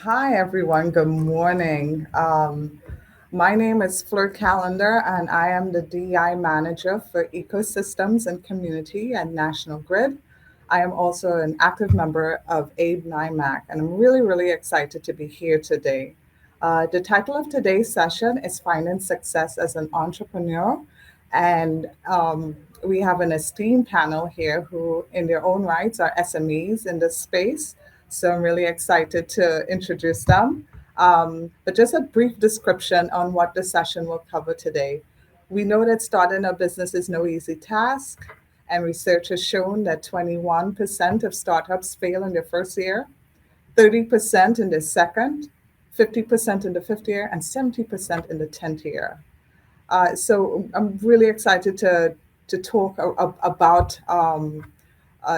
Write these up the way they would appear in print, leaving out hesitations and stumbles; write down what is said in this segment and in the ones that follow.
Hi, everyone. Good morning. My name is Fleur Callender, and I am the DI Manager for Ecosystems and Community at National Grid. I am also an active member of AABE-NYMAC, and I'm really, really excited to be here today. The title of today's session is Finding Success as an Entrepreneur, and we have an esteemed panel here who, in their own rights, are SMEs in this space. So I'm really excited to introduce them. But just a brief description on what the session will cover today. We know that starting a business is no easy task, and research has shown that 21% of startups fail in their first year, 30% in their second, 50% in the fifth year, and 70% in the 10th year. So I'm really excited to talk about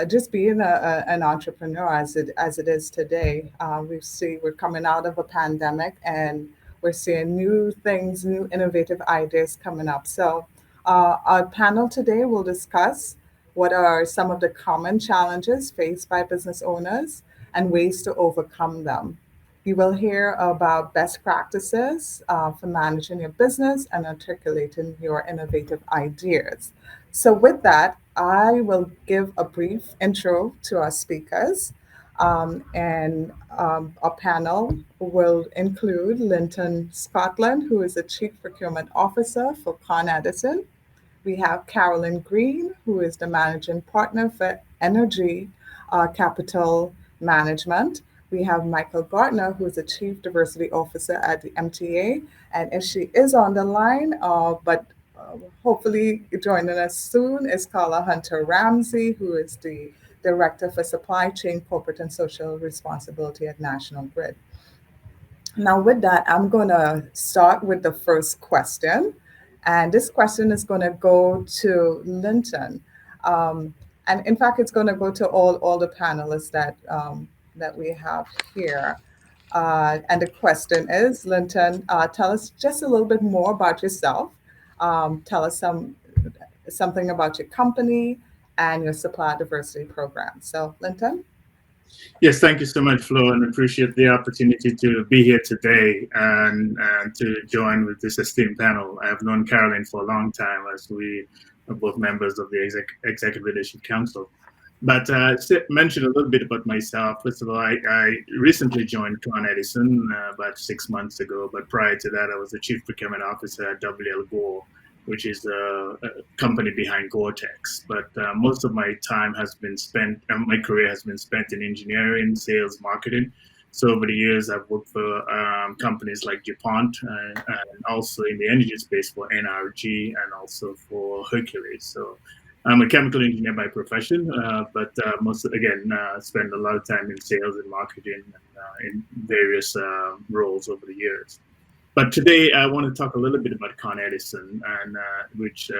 just being an entrepreneur as it is today. We're coming out of a pandemic, and we're seeing new things, new innovative ideas coming up. So our panel today will discuss what are some of the common challenges faced by business owners and ways to overcome them. You will hear about best practices for managing your business and articulating your innovative ideas. So, with that, I will give a brief intro to our speakers. And our panel will include Lynton Scotland, who is the Chief Procurement Officer for Edison. We have Carolyn Green, who is the Managing Partner for Energy Capital Management. We have Michael Gartner, who is the Chief Diversity Officer at the MTA. And if she is on the line, but hopefully joining us soon, is Carla Hunter Ramsey, who is the Director for Supply Chain, Corporate and Social Responsibility at National Grid. Now, with that, I'm going to start with the first question. And this question is going to go to Lynton. And in fact, it's going to go to all the panelists that we have here. And the question is, Lynton, tell us just a little bit more about yourself. Tell us something about your company and your supply diversity program. So, Lynton? Yes, thank you so much, Flo, and appreciate the opportunity to be here today and to join with this esteemed panel. I have known Carolyn for a long time, as we are both members of the Executive Leadership Council. But mention a little bit about myself. First of all, I recently joined Edison about 6 months ago, but prior to that, I was the Chief Procurement Officer at WL Gore, which is a company behind Gore-Tex. But most of my time has been spent, my career has been spent in engineering, sales, marketing. So over the years, I've worked for companies like DuPont and also in the energy space for NRG and also for Hercules. So I'm a chemical engineer by profession, but spend a lot of time in sales and marketing and in various roles over the years. But today I want to talk a little bit about Edison, and which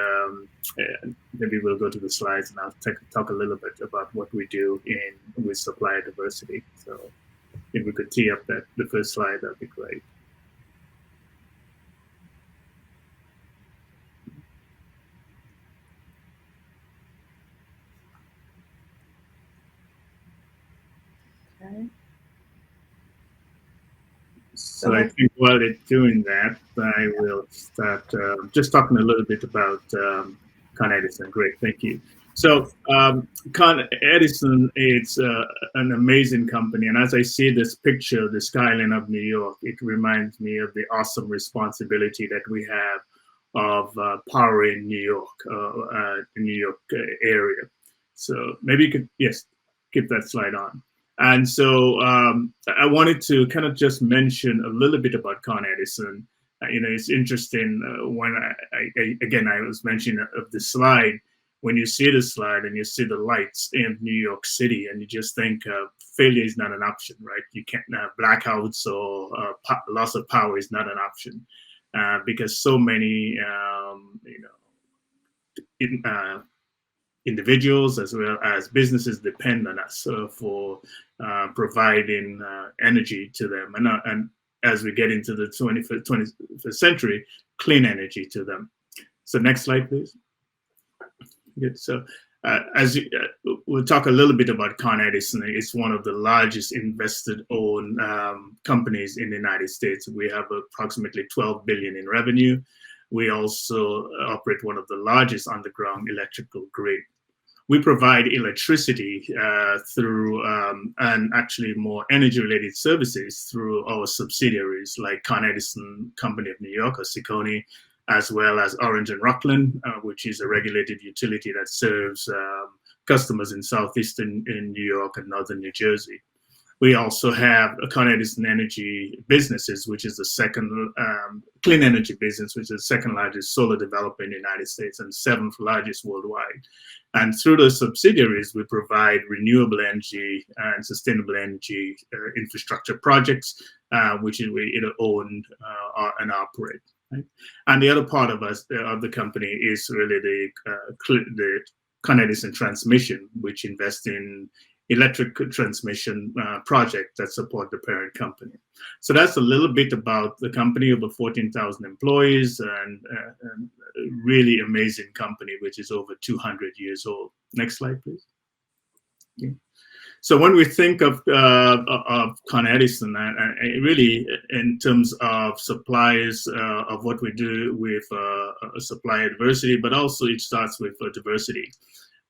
maybe we'll go to the slides and I'll talk a little bit about what we do with supplier diversity. So if we could tee up the first slide, that'd be great. Okay. So I think while they're doing that, I will start just talking a little bit about Edison. Great, thank you. So Edison, it's an amazing company. And as I see this picture, the skyline of New York, it reminds me of the awesome responsibility that we have of powering New York, the New York area. So maybe you could, yes, keep that slide on. And so I wanted to kind of just mention a little bit about Edison. It's interesting when I was mentioning of the slide, when you see the slide and you see the lights in New York City and you just think failure is not an option, right? You can't have blackouts or loss of power is not an option because so many, individuals as well as businesses depend on us for providing energy to them. And as we get into the 21st century, clean energy to them. So next slide, please. Good. So We'll talk a little bit about Con Edison. It's one of the largest invested-owned companies in the United States. We have approximately $12 billion in revenue. We also operate one of the largest underground electrical grid. We provide electricity through and actually more energy-related services through our subsidiaries like Con Edison Company of New York, or CECONY, as well as Orange and Rockland, which is a regulated utility that serves customers in southeastern in New York and northern New Jersey. We also have a Con Edison Energy Businesses, which is the second clean energy business, which is the second largest solar developer in the United States and seventh largest worldwide. And through those subsidiaries, we provide renewable energy and sustainable energy infrastructure projects, which we either own and operate. Right? And the other part of us of the company is really the Con Edison Transmission, which invests in electric transmission project that support the parent company. So that's a little bit about the company, over 14,000 employees, and a really amazing company, which is over 200 years old. Next slide, please. Okay. So when we think of Con Edison, really in terms of suppliers of what we do with supplier diversity, but also it starts with diversity.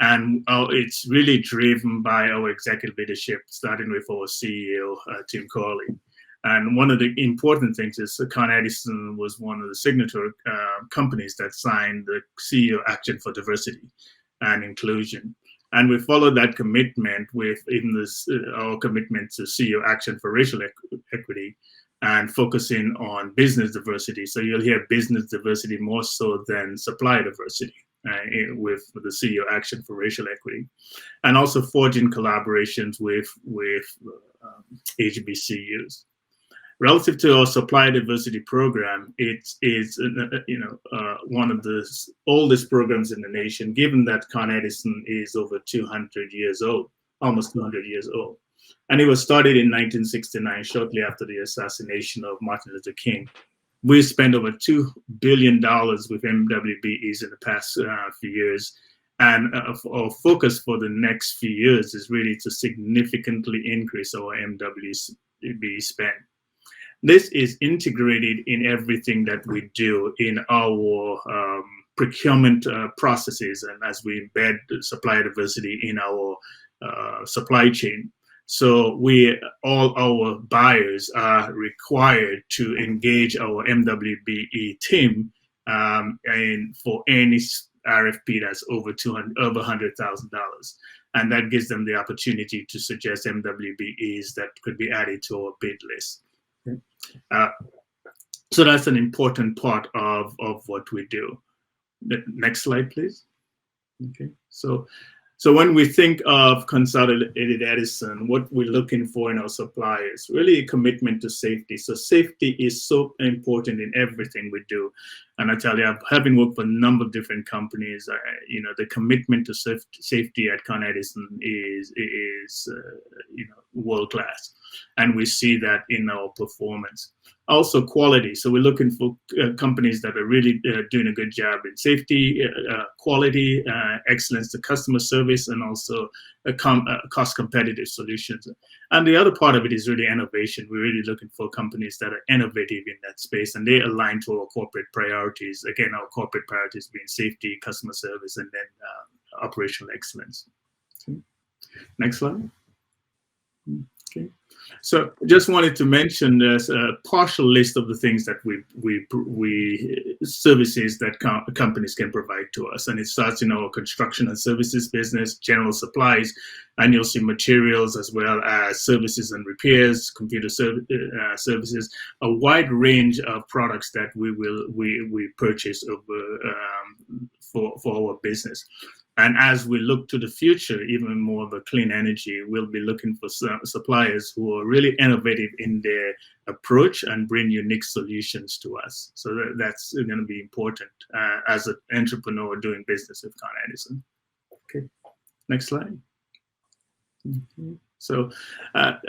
And it's really driven by our executive leadership, starting with our CEO, Tim Corley. And one of the important things is Con Edison was one of the signatory companies that signed the CEO Action for Diversity and Inclusion. And we followed that commitment with even this, our commitment to CEO Action for Racial Equity and focusing on business diversity. So you'll hear business diversity more so than supplier diversity. With the CEO Action for Racial Equity, and also forging collaborations with HBCUs. Relative to our supplier diversity program, it is one of the oldest programs in the nation, given that Con Edison is over 200 years old, almost 200 years old. And it was started in 1969, shortly after the assassination of Martin Luther King. We spent over $2 billion with MWBEs in the past few years. And our focus for the next few years is really to significantly increase our MWBE spend. This is integrated in everything that we do in our procurement processes, and as we embed supplier diversity in our supply chain. So all our buyers are required to engage our MWBE team and for any RFP that's over $100,000. And that gives them the opportunity to suggest MWBEs that could be added to our bid list. So that's an important part of what we do. Next slide, please. Okay, so when we think of Consolidated Edison, what we're looking for in our suppliers, really a commitment to safety. So safety is so important in everything we do. And I tell you, having worked for a number of different companies, the commitment to safety at Con Edison is world class. And we see that in our performance. Also quality. So we're looking for companies that are really doing a good job in safety, quality, excellence to customer service, and also cost competitive solutions. And the other part of it is really innovation. We're really looking for companies that are innovative in that space, and they align to our corporate priorities. Again, our corporate priorities being safety, customer service, and then operational excellence. Okay. Next slide. Okay. So just wanted to mention there's a partial list of the things that we services that companies can provide to us. And it starts in our construction and services business, general supplies, and you'll see materials as well as services and repairs, computer services, a wide range of products that we purchase for our business. And as we look to the future, even more of a clean energy, we'll be looking for suppliers who are really innovative in their approach and bring unique solutions to us. So that's going to be important as an entrepreneur doing business with Con Edison. Okay, next slide. So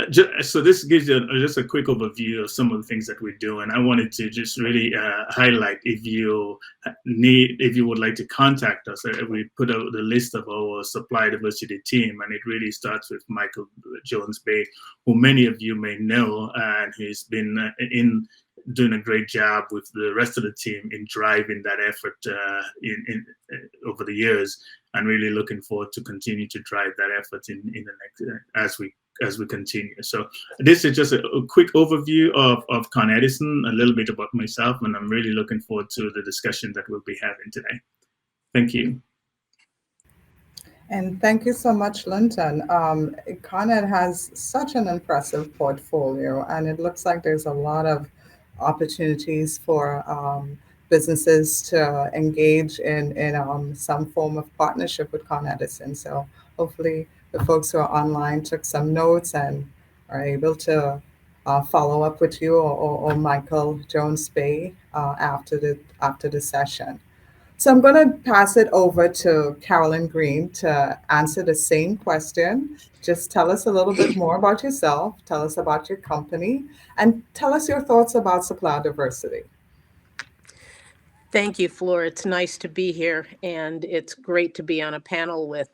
this gives you just a quick overview of some of the things that we do, and I wanted to just really highlight if you would like to contact us. We put out the list of our supply diversity team, and it really starts with Michael Jones Bay, who many of you may know, and he's been doing a great job with the rest of the team in driving that effort over the years, and really looking forward to continue to drive that effort in the next as we continue. So this is just a quick overview of Con Edison, a little bit about myself, and I'm really looking forward to the discussion that we'll be having today. Thank you. And thank you so much, Lynton. Con Ed has such an impressive portfolio, and it looks like there's a lot of opportunities for businesses to engage in some form of partnership with Con Edison. So hopefully the folks who are online took some notes and are able to follow up with you or Michael Jones Bay after the session. So I'm going to pass it over to Carolyn Green to answer the same question. Just tell us a little bit more about yourself, tell us about your company, and tell us your thoughts about supplier diversity. Thank you, Fleur. It's nice to be here, and it's great to be on a panel with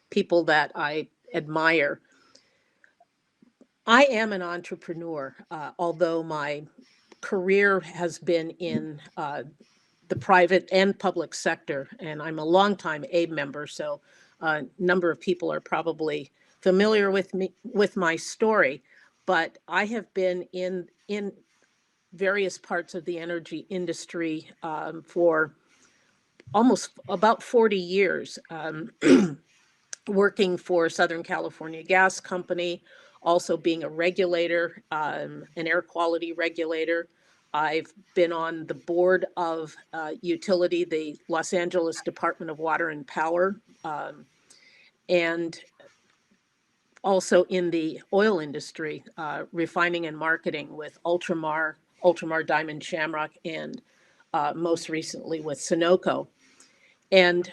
people that I admire. I am an entrepreneur, although my career has been in the private and public sector, and I'm a longtime AABE member, so a number of people are probably familiar with my story. But I have been in various parts of the energy industry for almost about 40 years, working for Southern California Gas Company, also being a regulator, an air quality regulator. I've been on the board of utility, the Los Angeles Department of Water and Power, and also in the oil industry, refining and marketing with Ultramar Diamond Shamrock, and most recently with Sunoco. And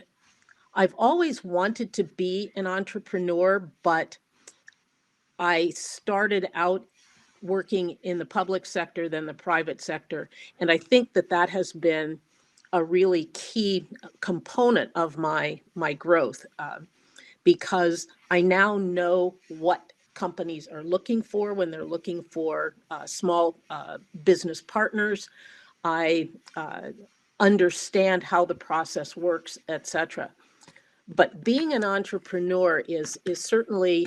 I've always wanted to be an entrepreneur, but I started out working in the public sector, then the private sector. And I think that has been a really key component of my growth, because I now know what companies are looking for when they're looking for small business partners. I understand how the process works, etc. But being an entrepreneur is certainly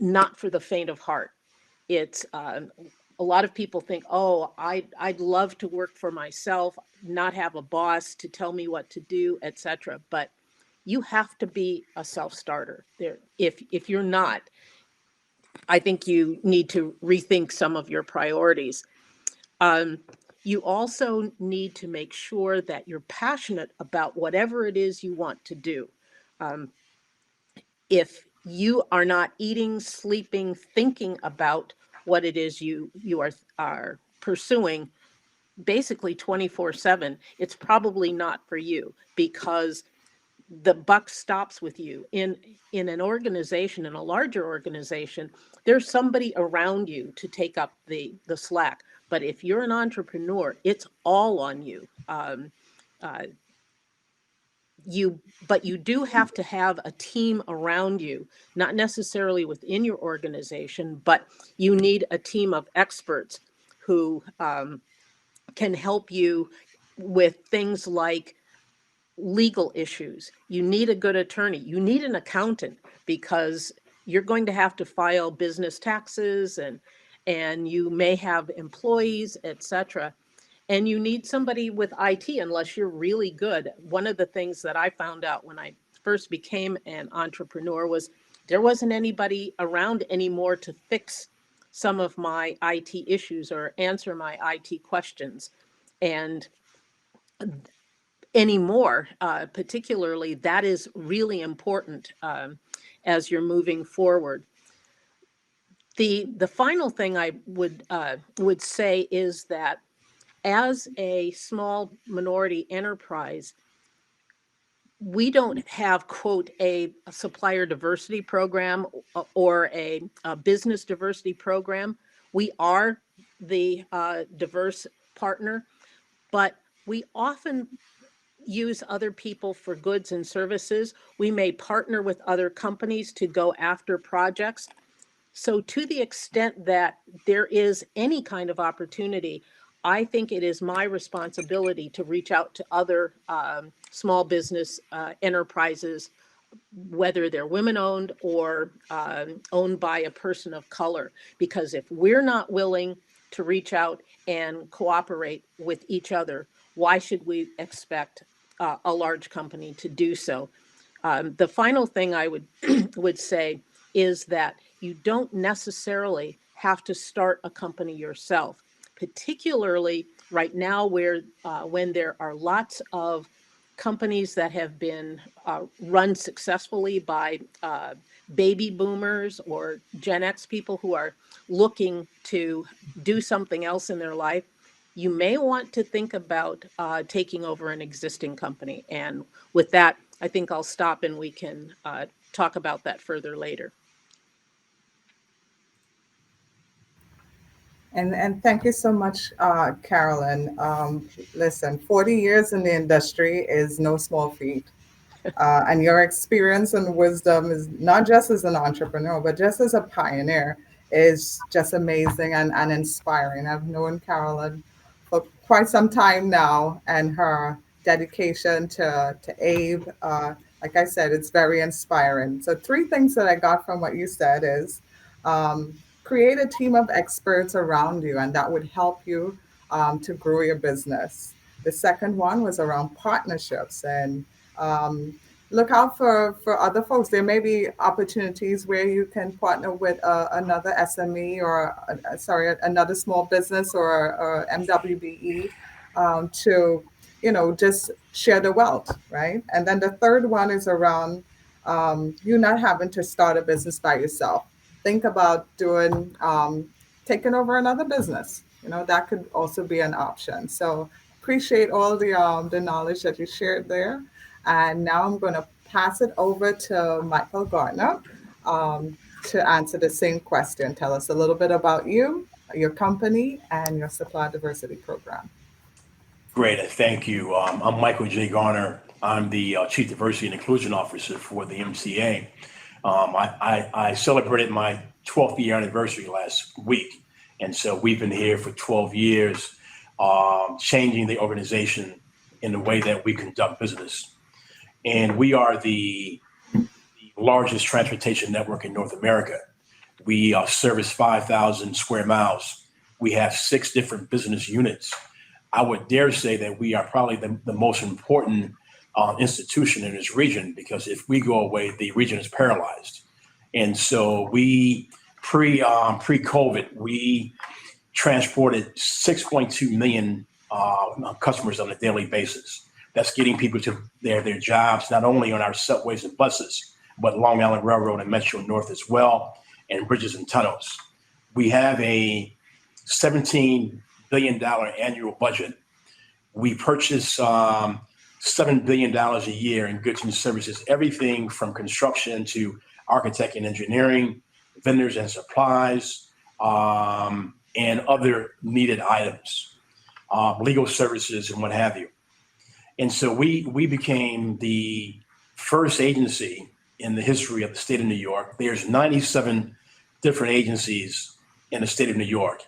not for the faint of heart. It's a lot of people think, oh, I'd love to work for myself, not have a boss to tell me what to do, etc. But you have to be a self-starter. If you're not, I think you need to rethink some of your priorities. You also need to make sure that you're passionate about whatever it is you want to do. If you are not eating, sleeping, thinking about what it is you are pursuing, basically 24/7, it's probably not for you, because the buck stops with you. In an organization, in a larger organization, there's somebody around you to take up the slack. But if you're an entrepreneur, it's all on you. But you do have to have a team around you, not necessarily within your organization, but you need a team of experts who can help you with things like legal issues. You need a good attorney. You need an accountant, because you're going to have to file business taxes, and you may have employees, etc. And you need somebody with IT, unless you're really good. One of the things that I found out when I first became an entrepreneur was there wasn't anybody around anymore to fix some of my IT issues or answer my IT questions. And anymore, particularly, that is really important as you're moving forward. The final thing I would say is that as a small minority enterprise, we don't have, quote, a supplier diversity program or a business diversity program. We are the diverse partner, but we often use other people for goods and services. We may partner with other companies to go after projects. So to the extent that there is any kind of opportunity, I think it is my responsibility to reach out to other small business enterprises, whether they're women-owned or owned by a person of color. Because if we're not willing to reach out and cooperate with each other, why should we expect a large company to do so? The final thing I would say is that you don't necessarily have to start a company yourself, particularly right now where when there are lots of companies that have been run successfully by baby boomers or Gen X people who are looking to do something else in their life. You may want to think about taking over an existing company. And with that, I think I'll stop and we can talk about that further later. And thank you so much, Carolyn. Listen, 40 years in the industry is no small feat. And your experience and wisdom is not just as an entrepreneur, but just as a pioneer is just amazing and inspiring. I've known Carolyn for quite some time now, and her dedication to AABE, like I said, it's very inspiring. So three things that I got from what you said is um, create a team of experts around you, and that would help you to grow your business. The second one was around partnerships and look out for other folks. There may be opportunities where you can partner with another SME or, another small business or MWBE to, just share the wealth, right? And then the third one is around you not having to start a business by yourself. Think about taking over another business. That could also be an option. So appreciate all the knowledge that you shared there. And now I'm going to pass it over to Michael Garner to answer the same question. Tell us a little bit about you, your company, and your supply diversity program. Great, thank you. I'm Michael J. Garner. I'm the Chief Diversity and Inclusion Officer for the MCA. I celebrated my 12th year anniversary last week. And so we've been here for 12 years, changing the organization in the way that we conduct business. And we are the largest transportation network in North America. We service 5,000 square miles. We have 6 different business units. I would dare say that we are probably the most important institution in this region, because if we go away, the region is paralyzed. And so we, pre-COVID, we transported 6.2 million customers on a daily basis. That's getting people to their jobs, not only on our subways and buses, but Long Island Railroad and Metro North as well, and bridges and tunnels. We have a $17 billion annual budget. We purchase $7 billion a year in goods and services, everything from construction to architect and engineering, vendors and supplies, and other needed items, legal services and what have you. And so we became the first agency in the history of the state of New York. There's 97 different agencies in the state of New York.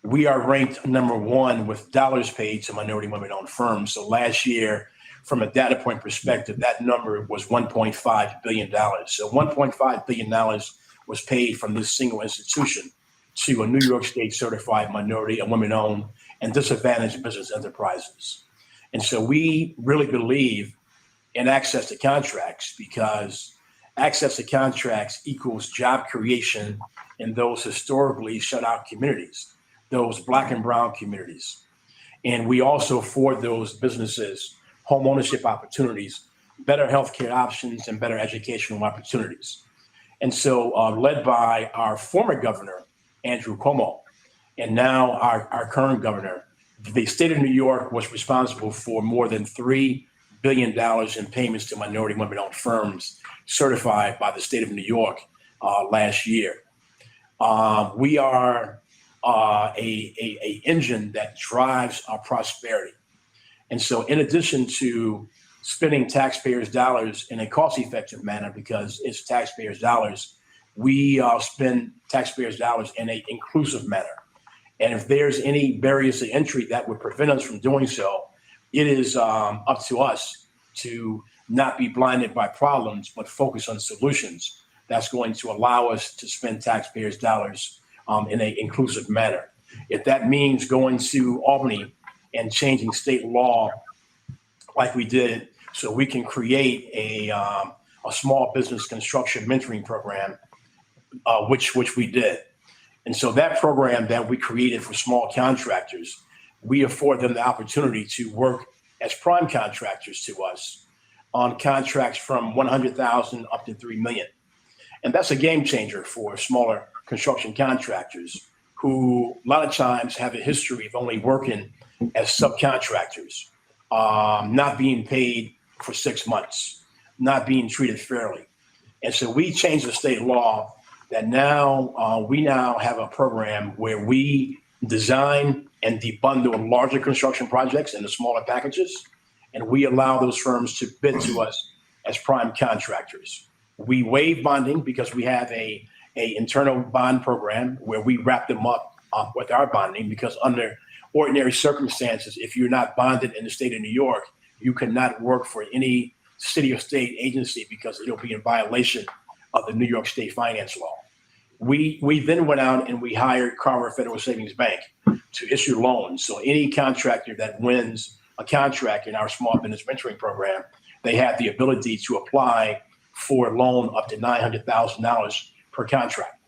We are ranked number 1 with dollars paid to minority women-owned firms. So last year, from a data point perspective, that number was $1.5 billion. So $1.5 billion was paid from this single institution to a New York State certified minority and women-owned and disadvantaged business enterprises. And so we really believe in access to contracts, because access to contracts equals job creation in those historically shut out communities, those Black and brown communities. And we also afford those businesses home ownership opportunities, better healthcare options, and better educational opportunities. And so led by our former governor, Andrew Cuomo, and now our current governor, the state of New York was responsible for more than $3 billion in payments to minority women-owned firms certified by the state of New York last year. We are a engine that drives our prosperity. And so in addition to spending taxpayers' dollars in a cost-effective manner, because it's taxpayers' dollars, we spend taxpayers' dollars in an inclusive manner. And if there's any barriers to entry that would prevent us from doing so, it is up to us to not be blinded by problems, but focus on solutions that's going to allow us to spend taxpayers' dollars in an inclusive manner. If that means going to Albany and changing state law like we did so we can create a small business construction mentoring program, which we did. And so that program that we created for small contractors, we afford them the opportunity to work as prime contractors to us on contracts from 100,000 up to 3 million. And that's a game changer for smaller construction contractors who a lot of times have a history of only working as subcontractors, not being paid for 6 months, not being treated fairly. And so we changed the state law that now we now have a program where we design and debundle larger construction projects into smaller packages, and we allow those firms to bid to us as prime contractors. We waive bonding because we have a internal bond program where we wrap them up with our bonding, because under ordinary circumstances, if you're not bonded in the state of New York, you cannot work for any city or state agency because it'll be in violation of the New York State finance law. We then went out and we hired Carla Federal Savings Bank to issue loans. So any contractor that wins a contract in our small business mentoring program, they have the ability to apply for a loan up to $900,000 per contract.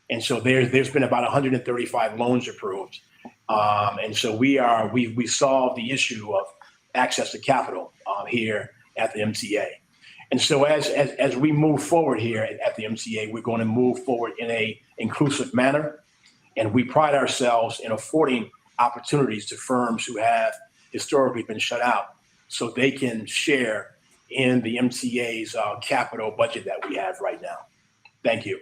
And so there's been about 135 loans approved. And so we solved the issue of access to capital here at the MCA. And so as we move forward here at the MCA, we're going to move forward in a inclusive manner. And we pride ourselves in affording opportunities to firms who have historically been shut out so they can share in the MCA's capital budget that we have right now. Thank you.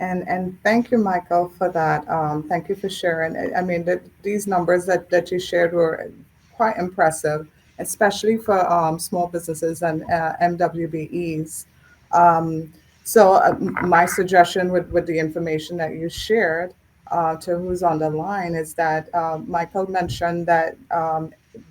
And thank you, Michael, for that. Thank you for sharing. I mean, these numbers that you shared were quite impressive, especially for small businesses and MWBEs. So my suggestion with the information that you shared to who's on the line is that Michael mentioned that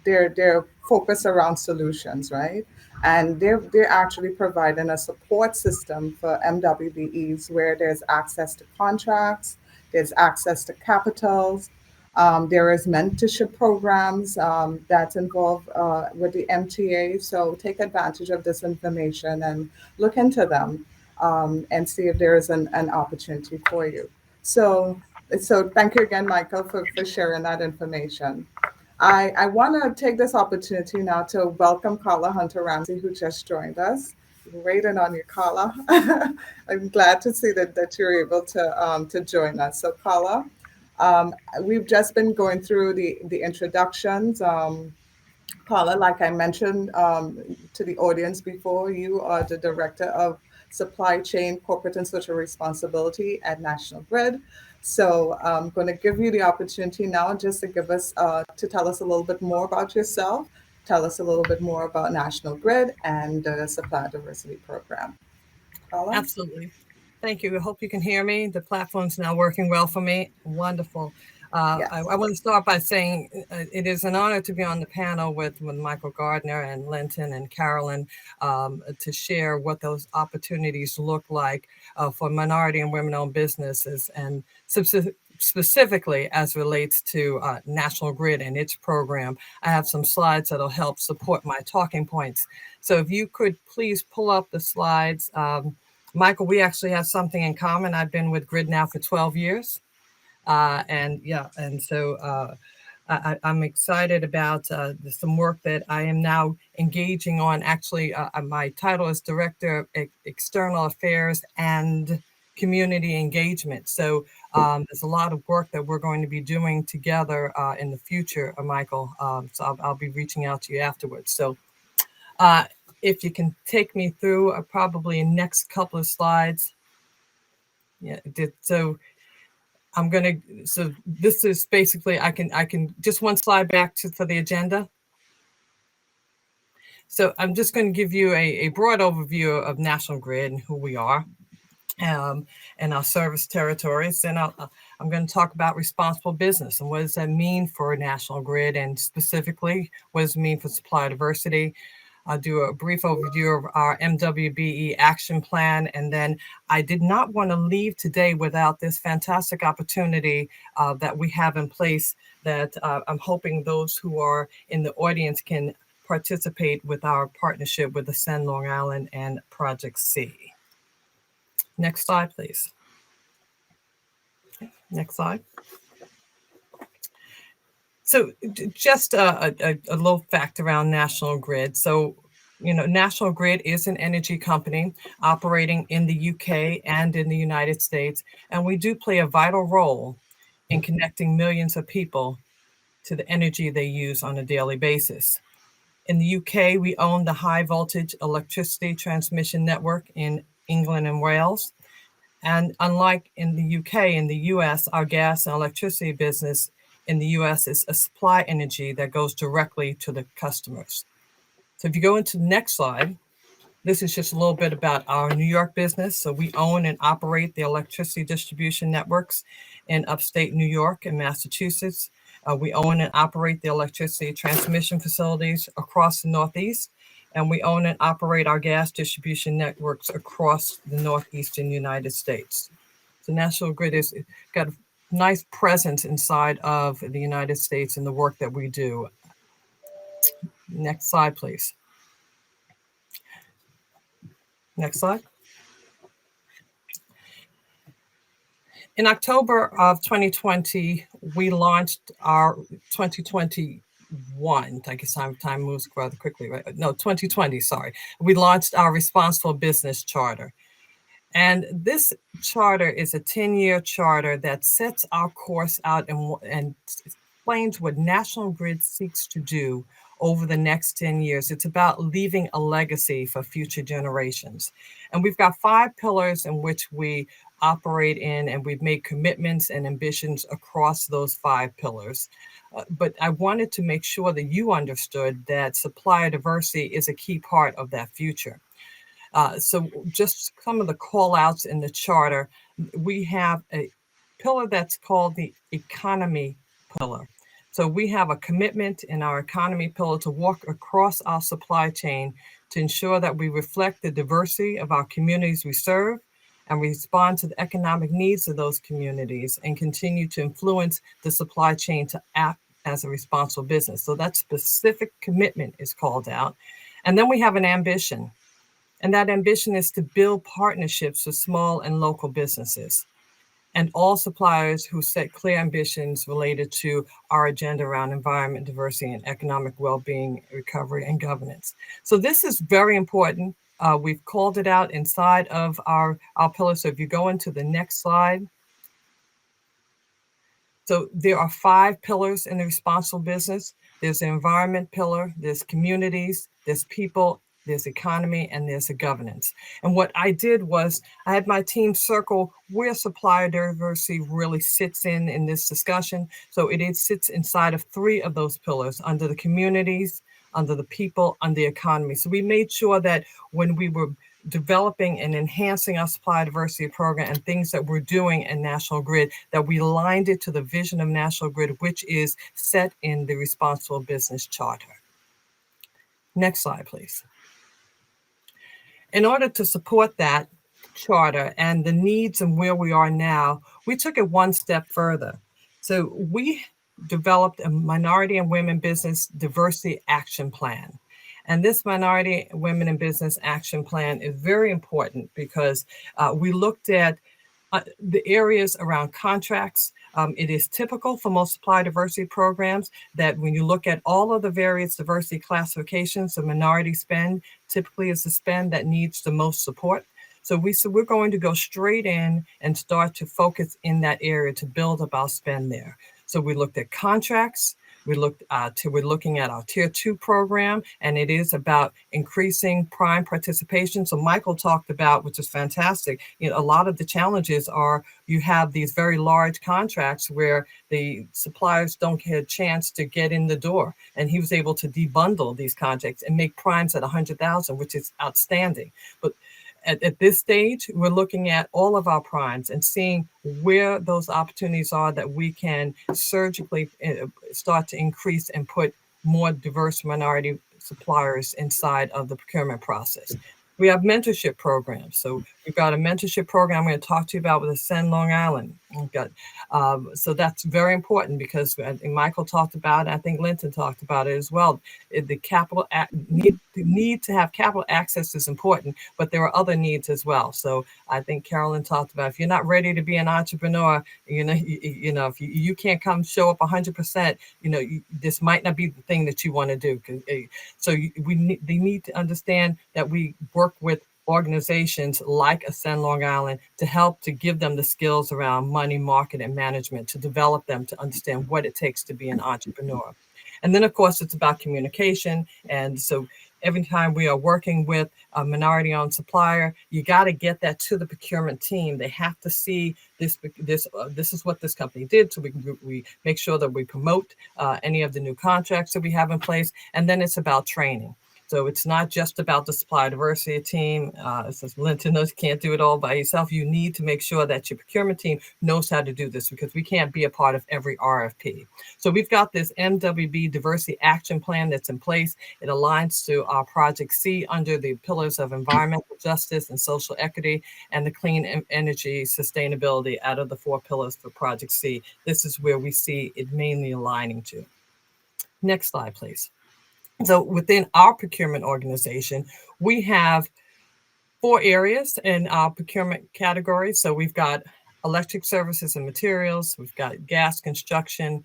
they're focused around solutions, right? And they're actually providing a support system for MWBEs where there's access to contracts, there's access to capitals, there is mentorship programs that's involved with the MTA. So take advantage of this information and look into them and see if there is an opportunity for you. So thank you again, Michael, for sharing that information. I want to take this opportunity now to welcome Carla Hunter Ramsey, who just joined us. Waiting on you, Carla. I'm glad to see that you're able to join us. So, Carla, we've just been going through the introductions. Carla, like I mentioned to the audience before, you are the Director of Supply Chain, Corporate and Social Responsibility at National Grid. So I'm going to give you the opportunity now just to give us, to tell us a little bit more about yourself, tell us a little bit more about National Grid and the Supply Diversity Program. Carla? Absolutely. Thank you. I hope you can hear me. The platform's now working well for me. Wonderful. Yes. I want to start by saying it is an honor to be on the panel with Michael Gardner and Lynton and Carolyn to share what those opportunities look like for minority and women-owned businesses, and specifically as relates to National Grid and its program. I have some slides that'll help support my talking points. So if you could please pull up the slides. Michael, we actually have something in common. I've been with Grid now for 12 years. So I'm excited about some work that I am now engaging on. Actually, my title is Director of External Affairs and community engagement. So there's a lot of work that we're going to be doing together in the future, Michael. So I'll be reaching out to you afterwards. So if you can take me through probably next couple of slides. Yeah, so I'm going to, so this is basically, I can just one slide back for the agenda. So I'm just going to give you a broad overview of National Grid and who we are and our service territories. And I'm going to talk about responsible business and what does that mean for National Grid, and specifically, what does it mean for supply diversity? I'll do a brief overview of our MWBE action plan. And then I did not want to leave today without this fantastic opportunity that we have in place that I'm hoping those who are in the audience can participate with our partnership with Ascend Long Island and Project C. Next slide, please. Next slide. So just a little fact around National Grid. So, you know, National Grid is an energy company operating in the UK and in the United States, and we do play a vital role in connecting millions of people to the energy they use on a daily basis. In the UK, we own the high voltage electricity transmission network in England and Wales. And unlike in the UK, in the US, our gas and electricity business in the US is a supply energy that goes directly to the customers. So if you go into the next slide, this is just a little bit about our New York business. So we own and operate the electricity distribution networks in upstate New York and Massachusetts. We own and operate the electricity transmission facilities across the Northeast, and we own and operate our gas distribution networks across the Northeastern United States. So National Grid has got a nice presence inside of the United States in the work that we do. Next slide, please. Next slide. In October of 2020, we launched our 2021, I guess time moves rather quickly, right? No, 2020, sorry. We launched our Responsible Business Charter. And this charter is a 10-year charter that sets our course out and explains what National Grid seeks to do over the next 10 years. It's about leaving a legacy for future generations. And we've got 5 pillars in which we operate in, and we've made commitments and ambitions across those 5 pillars. But I wanted to make sure that you understood that supplier diversity is a key part of that future. So just some of the call outs in the charter, we have a pillar that's called the economy pillar. So we have a commitment in our economy pillar to walk across our supply chain to ensure that we reflect the diversity of our communities we serve and respond to the economic needs of those communities and continue to influence the supply chain to act as a responsible business. So that specific commitment is called out. And then we have an ambition. And that ambition is to build partnerships with small and local businesses and all suppliers who set clear ambitions related to our agenda around environment, diversity, and economic well-being, recovery, and governance. So this is very important. We've called it out inside of our pillars. So if you go into the next slide. So there are 5 pillars in the responsible business. There's the environment pillar, there's communities, there's people, there's economy, and there's a governance. And what I did was I had my team circle where supplier diversity really sits in this discussion. So it sits inside of 3 of those pillars, under the communities, under the people, under the economy. So we made sure that when we were developing and enhancing our supply diversity program and things that we're doing in National Grid, that we aligned it to the vision of National Grid, which is set in the Responsible Business Charter. Next slide, please. In order to support that charter and the needs and where we are now, we took it one step further. So we developed a Minority and Women Business Diversity Action Plan. And this Minority, Women in Business Action Plan is very important because we looked at the areas around contracts. It is typical for most supply diversity programs that when you look at all of the various diversity classifications, the minority spend typically is the spend that needs the most support. So we said we're going to go straight in and start to focus in that area to build up our spend there. So we looked at contracts. We're looking at our Tier 2 program, and it is about increasing prime participation. So Michael talked about, which is fantastic, a lot of the challenges are you have these very large contracts where the suppliers don't get a chance to get in the door. And he was able to debundle these contracts and make primes at 100,000, which is outstanding. But at this stage, we're looking at all of our primes and seeing where those opportunities are that we can surgically start to increase and put more diverse minority suppliers inside of the procurement process. We have mentorship programs. So we've got a mentorship program I'm going to talk to you about with Ascend Long Island. So that's very important because I think Michael talked about it. I think Lynton talked about it as well. The need to have capital access is important, but there are other needs as well. So I think Carolyn talked about if you're not ready to be an entrepreneur, if you can't come show up 100%, this might not be the thing that you want to do. So they need to understand that we work with organizations like Ascend Long Island to help to give them the skills around money, market, and management, to develop them to understand what it takes to be an entrepreneur. And then, of course, it's about communication. And so every time we are working with a minority-owned supplier, you got to get that to the procurement team. They have to see this is what this company did. So we make sure that we promote any of the new contracts that we have in place. And then it's about training. So it's not just about the supply diversity team. Since Lynton knows you can't do it all by yourself, you need to make sure that your procurement team knows how to do this because we can't be a part of every RFP. So we've got this MWB Diversity Action Plan that's in place. It aligns to our Project C under the pillars of environmental justice and social equity and the clean energy sustainability out of the 4 pillars for Project C. This is where we see it mainly aligning to. Next slide, please. So within our procurement organization, we have 4 areas in our procurement category. So we've got electric services and materials, we've got gas construction,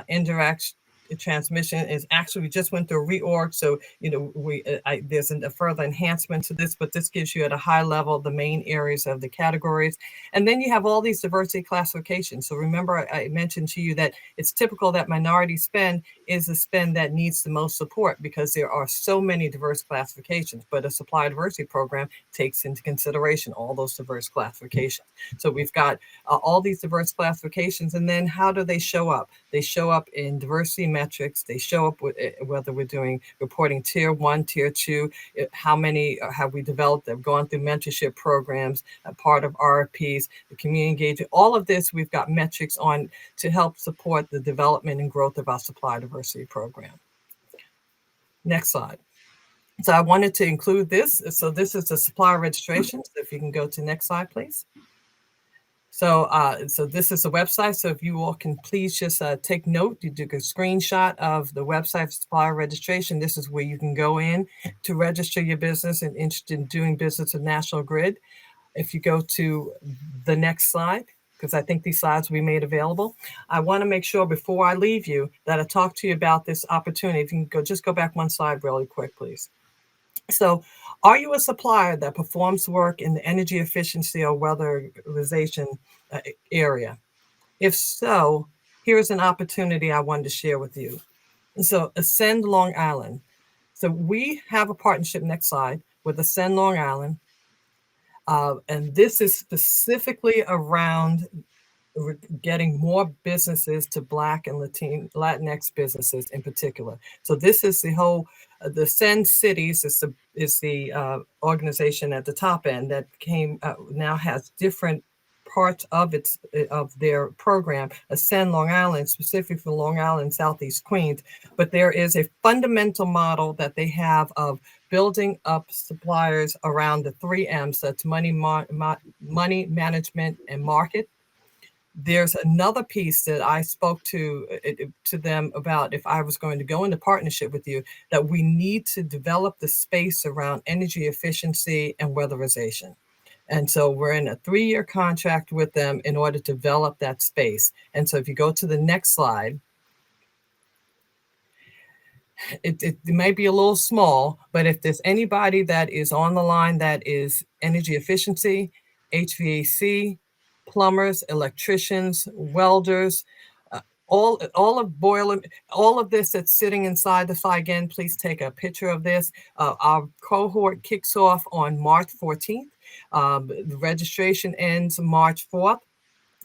indirect transmission is actually, we just went through a reorg. So, there's a further enhancement to this, but this gives you at a high level the main areas of the categories. And then you have all these diversity classifications. So remember, I mentioned to you that it's typical that minority spend is the spend that needs the most support because there are so many diverse classifications, but a supply diversity program takes into consideration all those diverse classifications. So we've got all these diverse classifications, and then how do they show up? They show up in diversity metrics. They show up with whether we're doing reporting Tier 1, Tier 2, how many have we developed that have gone through mentorship programs, a part of RFPs, the community engagement. All of this, we've got metrics on to help support the development and growth of our supply diversity program. Next slide. So I wanted to include this. So this is the supplier registration. So if you can go to next slide, please. So this is the website. So if you all can please just take note, you do a screenshot of the website for supplier registration. This is where you can go in to register your business and interested in doing business with National Grid. If you go to the next slide, because I think these slides will be made available. I want to make sure before I leave you that I talk to you about this opportunity. If you can just go back one slide really quick, please. So are you a supplier that performs work in the energy efficiency or weatherization area? If so, here's an opportunity I wanted to share with you. So Ascend Long Island. So we have a partnership, next slide, with Ascend Long Island. And this is specifically around getting more businesses to Black and Latinx businesses in particular. So this is the whole, the Send Cities is the organization at the top end that now has different parts of their program, Ascend Long Island, specifically for Long Island, Southeast Queens. But there is a fundamental model that they have of building up suppliers around the 3 M's, that's money, management, and market. There's another piece that I spoke to them about if I was going to go into partnership with you, that we need to develop the space around energy efficiency and weatherization. And so we're in a 3-year contract with them in order to develop that space. And so if you go to the next slide, it may be a little small, but if there's anybody that is on the line that is energy efficiency, HVAC, plumbers, electricians, welders, all of boiler, all of this that's sitting inside the fire, again, please take a picture of this. Our cohort kicks off on March 14th. The registration ends March 4th.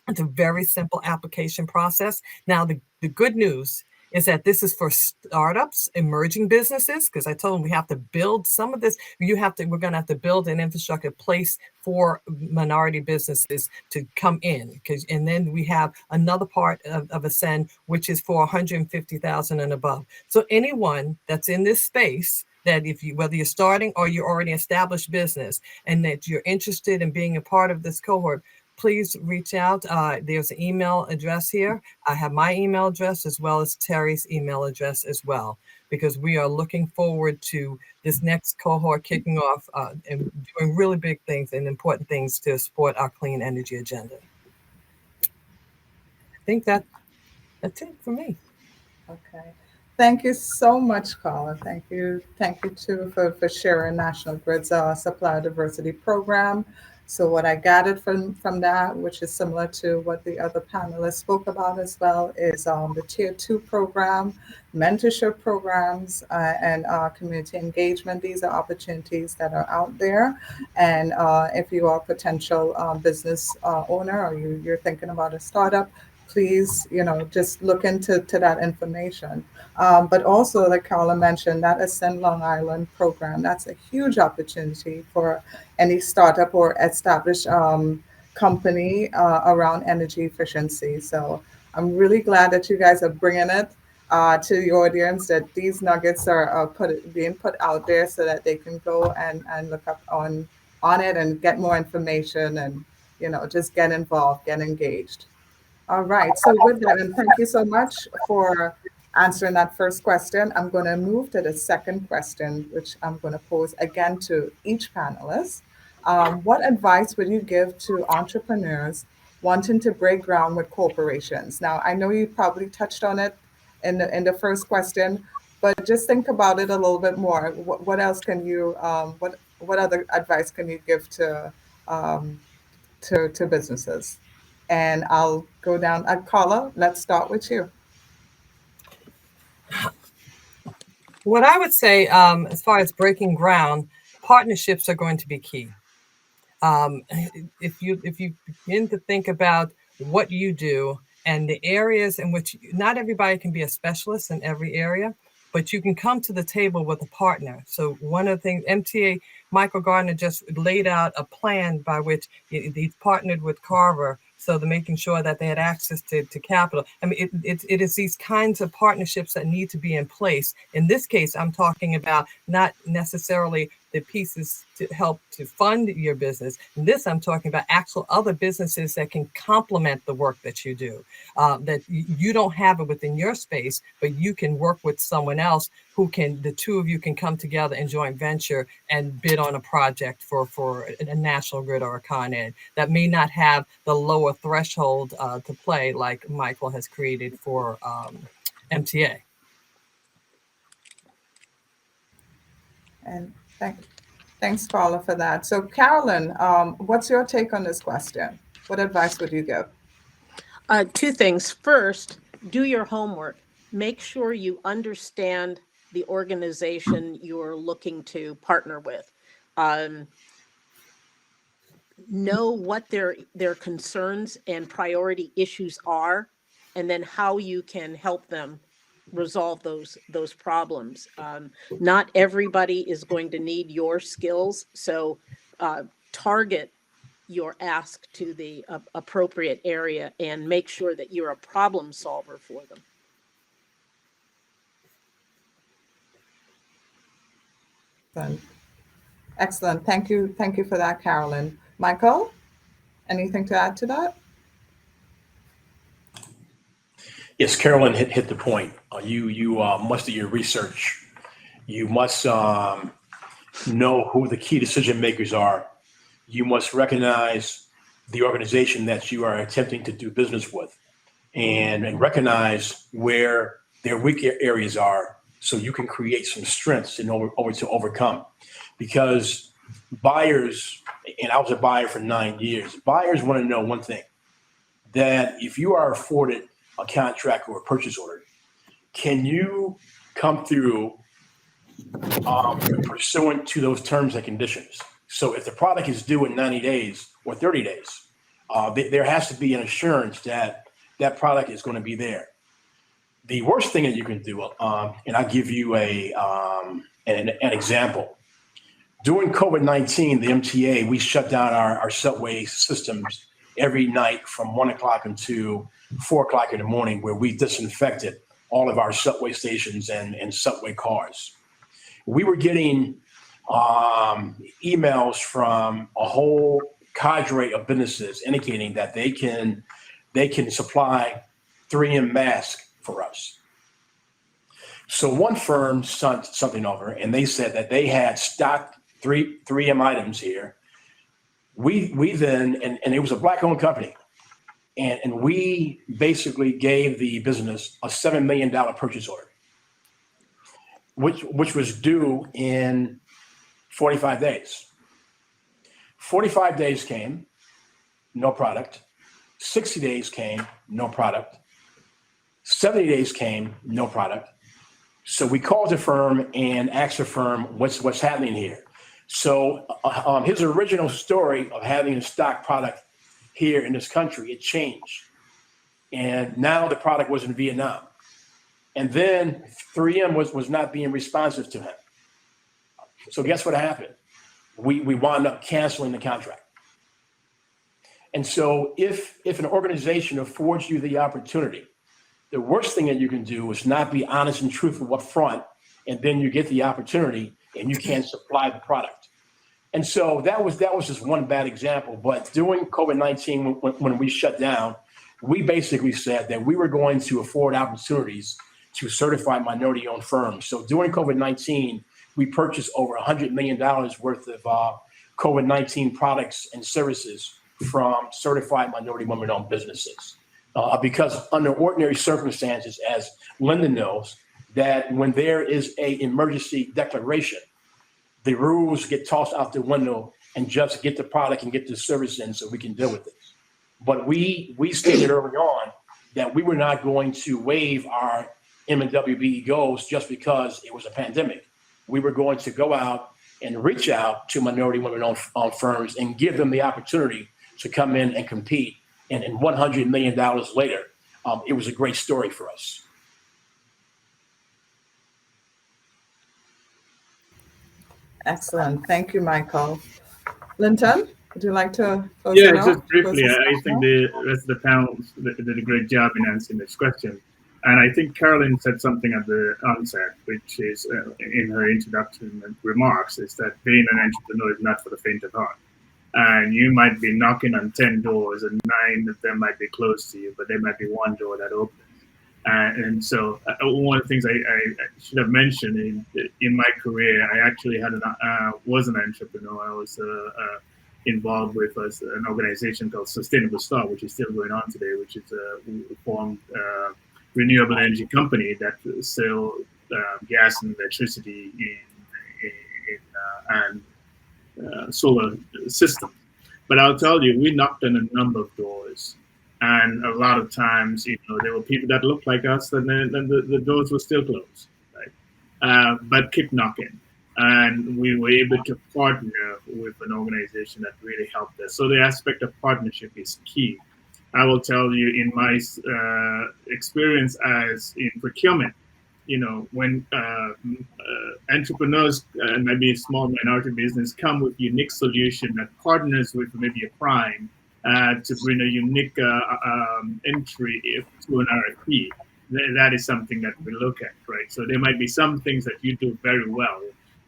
It's a very simple application process. Now, the good news is that this is for startups, emerging businesses, because I told them we have to build some of this. We're going to have to build an infrastructure place for minority businesses to come in. And then we have another part of Ascend, which is for 150,000 and above. So anyone that's in this space, that whether you're starting or you're already established business and that you're interested in being a part of this cohort, please reach out. There's an email address here. I have my email address as well as Terry's email address as well, because we are looking forward to this next cohort kicking off and doing really big things and important things to support our clean energy agenda. I think that's it for me. Okay. Thank you so much, Carla. Thank you too for sharing National Grid's Supplier Diversity Program. So what I gathered from that, which is similar to what the other panelists spoke about as well, is the Tier 2 program, mentorship programs, and community engagement. These are opportunities that are out there. And if you are a potential business owner or you're thinking about a startup, please, just look into that information. But also, like Carla mentioned, that Ascend Long Island program, that's a huge opportunity for any startup or established company around energy efficiency. So I'm really glad that you guys are bringing it to the audience, that these nuggets are being put out there so that they can go and look up on it and get more information and, just get involved, get engaged. All right. So with that, and thank you so much for answering that first question. I'm going to move to the second question, which I'm going to pose again to each panelist. What advice would you give to entrepreneurs wanting to break ground with corporations? Now, I know you probably touched on it in the first question, but just think about it a little bit more. What else can you? What other advice can you give to businesses? And I'll go down. Carla, let's start with you. What I would say, as far as breaking ground, partnerships are going to be key. If you begin to think about what you do and the areas in which not everybody can be a specialist in every area, but you can come to the table with a partner. So one of the things, MTA, Michael Gardner just laid out a plan by which he partnered with Carver, so they're making sure that they had access to capital. I mean, it is these kinds of partnerships that need to be in place. In this case, I'm talking about not necessarily the pieces to help to fund your business. In this, I'm talking about actual other businesses that can complement the work that you do, that you don't have it within your space, but you can work with someone else who can, the two of you can come together in joint venture and bid on a project for a National Grid or a Con Ed that may not have the lower threshold to play like Michael has created for MTA. And thanks, Carla, for that. So Carolyn, what's your take on this question? What advice would you give? Two things. First, do your homework. Make sure you understand the organization you're looking to partner with. Know what their concerns and priority issues are, and then how you can help them resolve those problems. Not everybody is going to need your skills, so target your ask to the appropriate area and make sure that you're a problem solver for them. Excellent. Thank you for that, Carolyn. Michael, anything to add to that? Yes, Carolyn hit the point. You must do your research. You must know who the key decision makers are. You must recognize the organization that you are attempting to do business with, and recognize where their weak areas are, so you can create some strengths in order to overcome. Because buyers, and I was a buyer for 9 years, buyers want to know one thing, that if you are afforded a contract or a purchase order, can you come through pursuant to those terms and conditions? So if the product is due in 90 days or 30 days, there has to be an assurance that that product is going to be there. The worst thing that you can do, and I'll give you an example. During COVID-19, the MTA, we shut down our subway systems every night from 1 o'clock until 4 o'clock in the morning, where we disinfected all of our subway stations and subway cars. We were getting emails from a whole cadre of businesses indicating that they can supply 3M masks for us. So one firm sent something over, and they said that they had stocked 3M items here. We then, and it was a Black-owned company, and we basically gave the business a $7 million purchase order, which was due in 45 days. 45 days came, no product. 60 days came, no product. 70 days came, no product. So we called the firm and asked the firm, what's happening here? So his original story of having a stock product here in this country, it changed. And now the product was in Vietnam. And then 3M was not being responsive to him. So guess what happened? We wound up canceling the contract. And so if an organization affords you the opportunity, the worst thing that you can do is not be honest and truthful up front, and then you get the opportunity and you can't supply the product. And so that was just one bad example. But during COVID-19, when we shut down, we basically said that we were going to afford opportunities to certified minority-owned firms. So during COVID-19, we purchased over $100 million worth of COVID-19 products and services from certified minority women-owned businesses. Because under ordinary circumstances, as Lynton knows, that when there is an emergency declaration, the rules get tossed out the window and just get the product and get the service in so we can deal with it. But we stated early on that we were not going to waive our M&WBE goals just because it was a pandemic. We were going to go out and reach out to minority women-owned firms and give them the opportunity to come in and compete. And $100 million later, it was a great story for us. Excellent. Thank you, Michael. Lynton, would you like to close Yeah, it out? just briefly, I think the rest of the panel did a great job in answering this question. And I think Carolyn said something at the onset, which is in her introduction remarks, is that being an entrepreneur is not for the faint of heart. And you might be knocking on 10 doors and 9 of them might be closed to you, but there might be one door that opens. And so one of the things I should have mentioned in my career, I actually was an entrepreneur. I was involved with an organization called Sustainable Star, which is still going on today, which is a formed renewable energy company that sells gas and electricity and solar system. But I'll tell you, we knocked on a number of doors, and a lot of times, there were people that looked like us, and then the doors were still closed, right? But keep knocking, and we were able to partner with an organization that really helped us. So the aspect of partnership is key. I will tell you, in my experience as in procurement, when entrepreneurs and maybe a small minority business come with unique solution that partners with maybe a prime to bring a unique entry to an RFP, that is something that we look at, right? So there might be some things that you do very well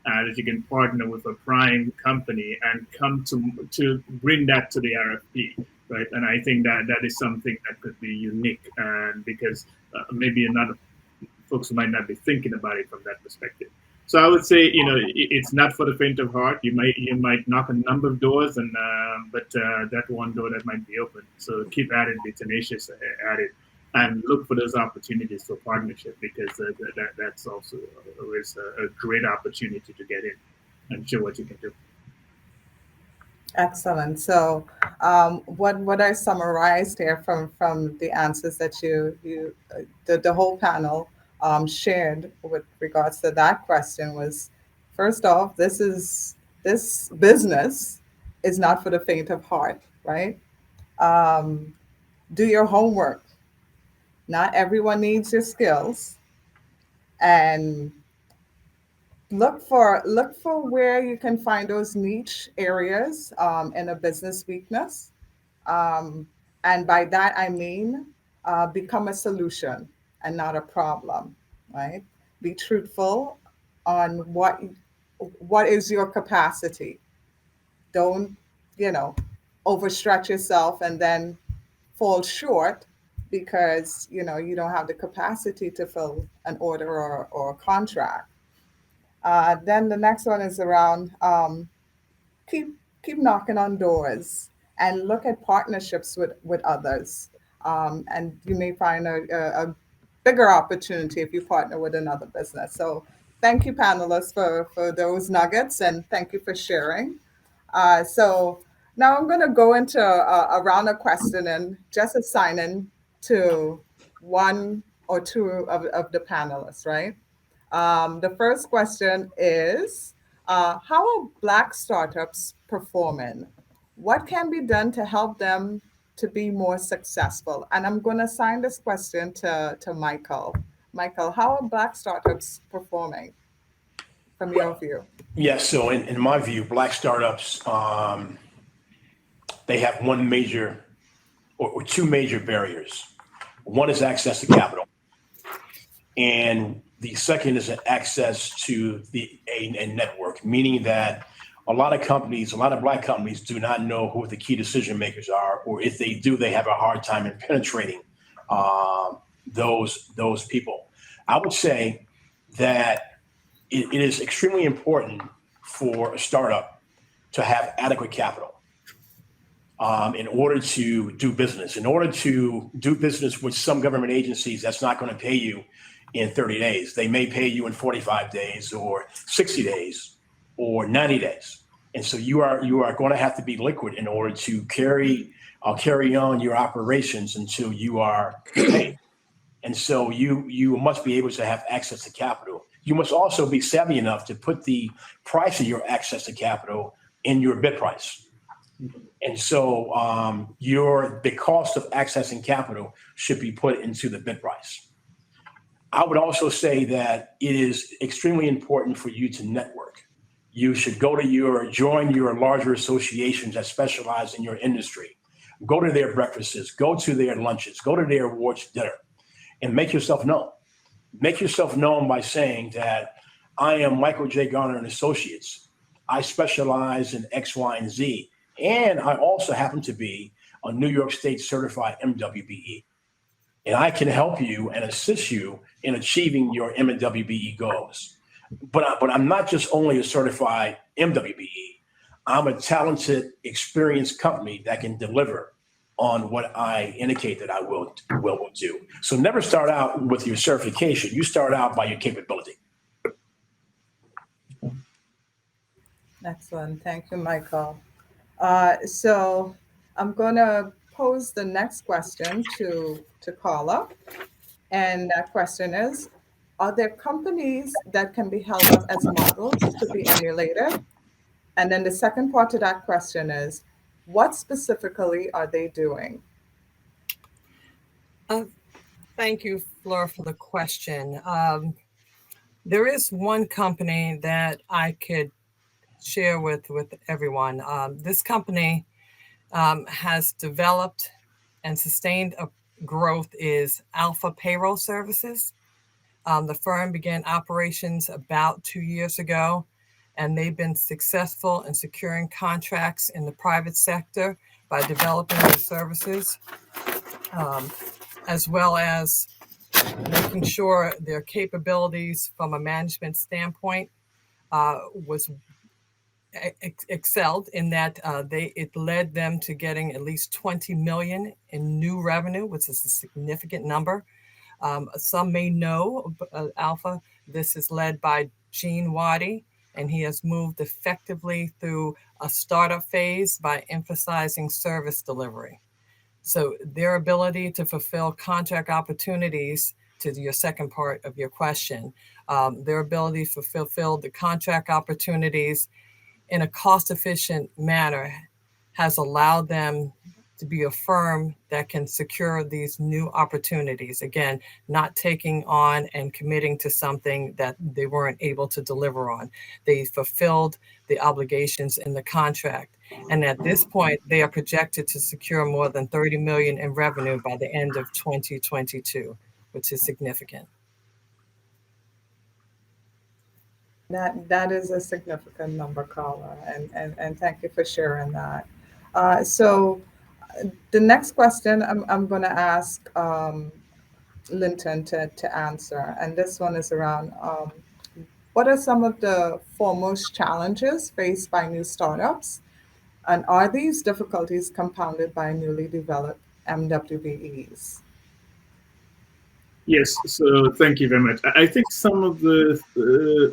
that you can partner with a prime company and come to bring that to the RFP, right? And I think that is something that could be unique, and because maybe another folks might not be thinking about it from that perspective. So I would say, it's not for the faint of heart. You might knock a number of doors, but that one door that might be open. So keep at it, be tenacious at it, and look for those opportunities for partnership, because that's also always a great opportunity to get in and show what you can do. Excellent. So, what I summarized here from the answers that the whole panel shared with regards to that question was, first off, this business is not for the faint of heart, right? Um, do your homework. Not everyone needs your skills, and look for where you can find those niche areas in a business weakness. Um, and by that, I mean become a solution and not a problem, right? Be truthful on what is your capacity. Don't, you know, overstretch yourself and then fall short because, you don't have the capacity to fill an order or a contract. Then the next one is around keep keep knocking on doors and look at partnerships with others. And you may find a bigger opportunity if you partner with another business. So thank you, panelists, for those nuggets, and thank you for sharing. So now I'm going to go into a round of questioning, just assigning to one or two of the panelists, right? The first question is, how are Black startups performing? What can be done to help them to be more successful? And I'm going to assign this question to Michael. Michael, how are Black startups performing from your view? Yes. So in my view, Black startups, they have one major or two major barriers. One is access to capital, and the second is access to a network, meaning that a lot of Black companies do not know who the key decision makers are, or if they do, they have a hard time in penetrating those people. I would say that it is extremely important for a startup to have adequate capital in order to do business. In order to do business with some government agencies, that's not going to pay you in 30 days. They may pay you in 45 days or 60 days or 90 days. And so you are going to have to be liquid in order to carry on your operations until you are paid. And so you must be able to have access to capital. You must also be savvy enough to put the price of your access to capital in your bid price. And so the cost of accessing capital should be put into the bid price. I would also say that it is extremely important for you to network. You should join your larger associations that specialize in your industry. Go to their breakfasts, go to their lunches, go to their awards dinner, and make yourself known. Make yourself known by saying that I am Michael J. Garner and Associates. I specialize in X, Y, and Z. And I also happen to be a New York State certified MWBE. And I can help you and assist you in achieving your MWBE goals. But I'm not just only a certified MWBE. I'm a talented, experienced company that can deliver on what I indicate that I will do. So never start out with your certification. You start out by your capability. Excellent. Thank you, Michael. So I'm going to pose the next question to Carla. And that question is, are there companies that can be held up as models to be emulated? And then the second part to that question is, what specifically are they doing? Thank you, Fleur, for the question. There is one company that I could share with everyone. This company has developed and sustained a growth is Alpha Payroll Services. The firm began operations about 2 years ago, and they've been successful in securing contracts in the private sector by developing their services, as well as making sure their capabilities from a management standpoint was excelled in that it led them to getting at least 20 million in new revenue, which is a significant number. Some may know Alpha. This is led by Gene Waddy, and he has moved effectively through a startup phase by emphasizing service delivery. So their ability to fulfill contract opportunities, to your second part of your question, their ability to fulfill the contract opportunities in a cost-efficient manner has allowed them to be a firm that can secure these new opportunities. Again, not taking on and committing to something that they weren't able to deliver on. They fulfilled the obligations in the contract. And at this point, they are projected to secure more than 30 million in revenue by the end of 2022, which is significant. That is a significant number, Carla, and thank you for sharing that. So the next question I'm going to ask Lynton to answer, and this one is around what are some of the foremost challenges faced by new startups, and are these difficulties compounded by newly developed MWBEs? Yes, so thank you very much. I think some of the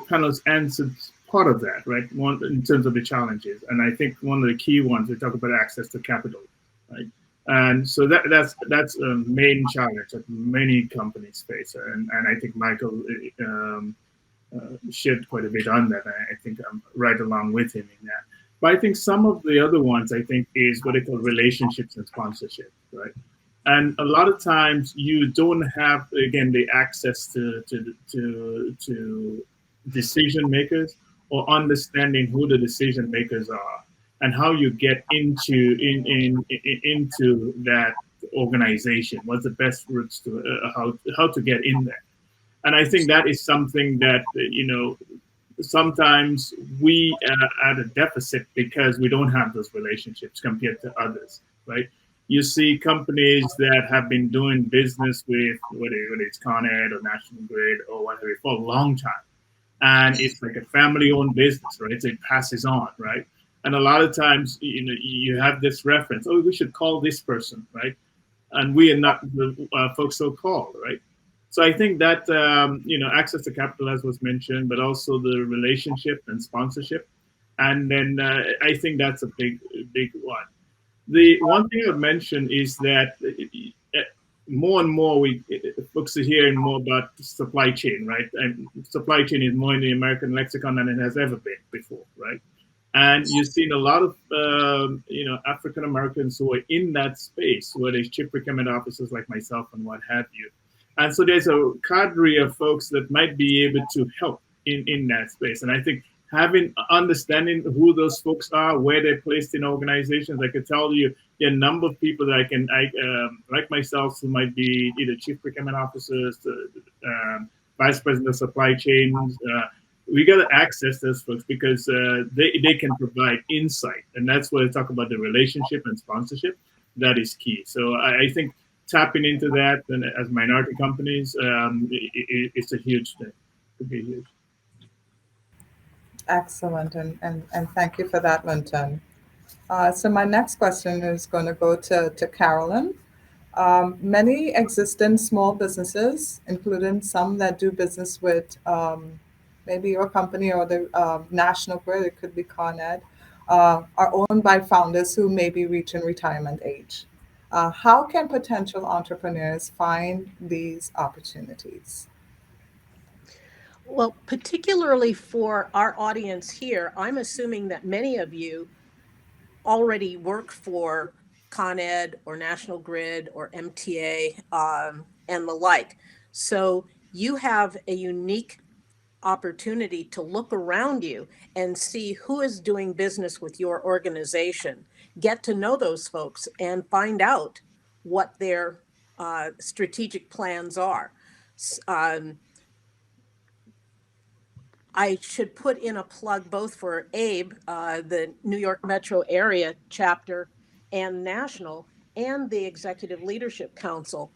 panels answered part of that, right? One in terms of the challenges, and I think one of the key ones we talk about access to capital, right? And so that's a main challenge that many companies face, and I think Michael shared quite a bit on that. I think I'm right along with him in that. But I think some of the other ones I think is what they call relationships and sponsorship, right? And a lot of times you don't have, again, the access to decision makers or understanding who the decision makers are and how you get into that organization. What's the best routes to how to get in there? And I think that is something that sometimes we are at a deficit because we don't have those relationships compared to others, right? You see companies that have been doing business with whether it's Con Ed or National Grid or whatever for a long time. And it's like a family-owned business, right? So it passes on, right? And a lot of times, you have this reference, oh, we should call this person, right? And we are not the folks so called, right? So I think that, access to capital, as was mentioned, but also the relationship and sponsorship. And then I think that's a big one. The one thing I've mentioned is that more and more folks are hearing more about supply chain, right? And supply chain is more in the American lexicon than it has ever been before, right? And you've seen a lot of African Americans who are in that space, where there's chief procurement officers like myself and what have you. And so there's a cadre of folks that might be able to help in that space. And I think understanding who those folks are, where they're placed in organizations, I could tell you a number of people that I like myself, who might be either chief procurement officers, vice president of supply chains. We got to access those folks because they can provide insight, and that's where I talk about the relationship and sponsorship. That is key. So I think tapping into that, and as minority companies, it's a huge thing. It could be huge. Excellent, and thank you for that, Lynton. So my next question is going to go to Carolyn. Many existing small businesses, including some that do business with maybe your company or the National Grid, it could be Con Ed, are owned by founders who may be reaching retirement age. How can potential entrepreneurs find these opportunities? Well, particularly for our audience here, I'm assuming that many of you already work for Con Ed or National Grid or MTA and the like. So you have a unique opportunity to look around you and see who is doing business with your organization. Get to know those folks and find out what their strategic plans are. I should put in a plug both for AABE, the New York Metro Area chapter, and National, and the Executive Leadership Council.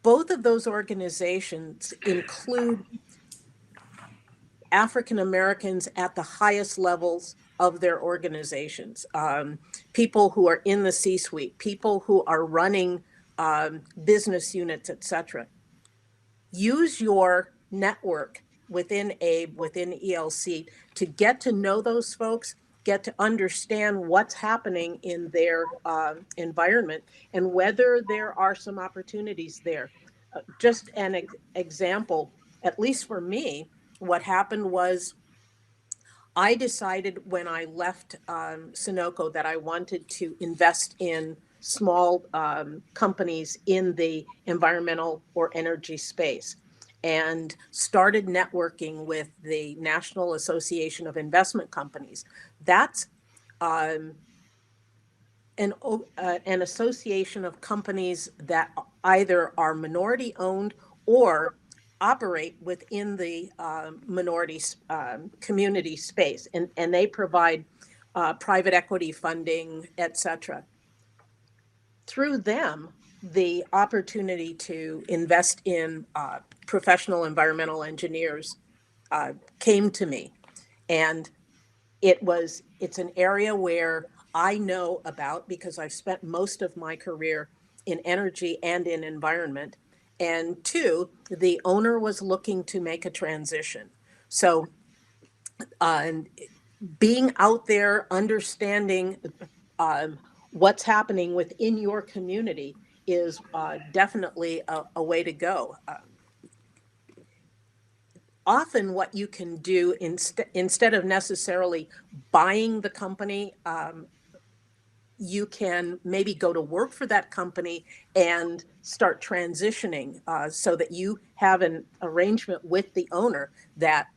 Both of those organizations include African Americans at the highest levels of their organizations, people who are in the C-suite, people who are running business units, etc. Use your network within AABE, within ELC, to get to know those folks, get to understand what's happening in their environment and whether there are some opportunities there. Just an example, at least for me, what happened was I decided when I left Sunoco that I wanted to invest in small companies in the environmental or energy space, and started networking with the National Association of Investment Companies. That's an association of companies that either are minority owned or operate within the minority community space, and they provide private equity funding, etc. Through them, the opportunity to invest in professional environmental engineers came to me, and it's an area where I know about because I've spent most of my career in energy and in environment. And two, the owner was looking to make a transition. So being out there, understanding what's happening within your community is definitely a way to go. Often what you can do instead of necessarily buying the company, you can maybe go to work for that company and start transitioning so that you have an arrangement with the owner that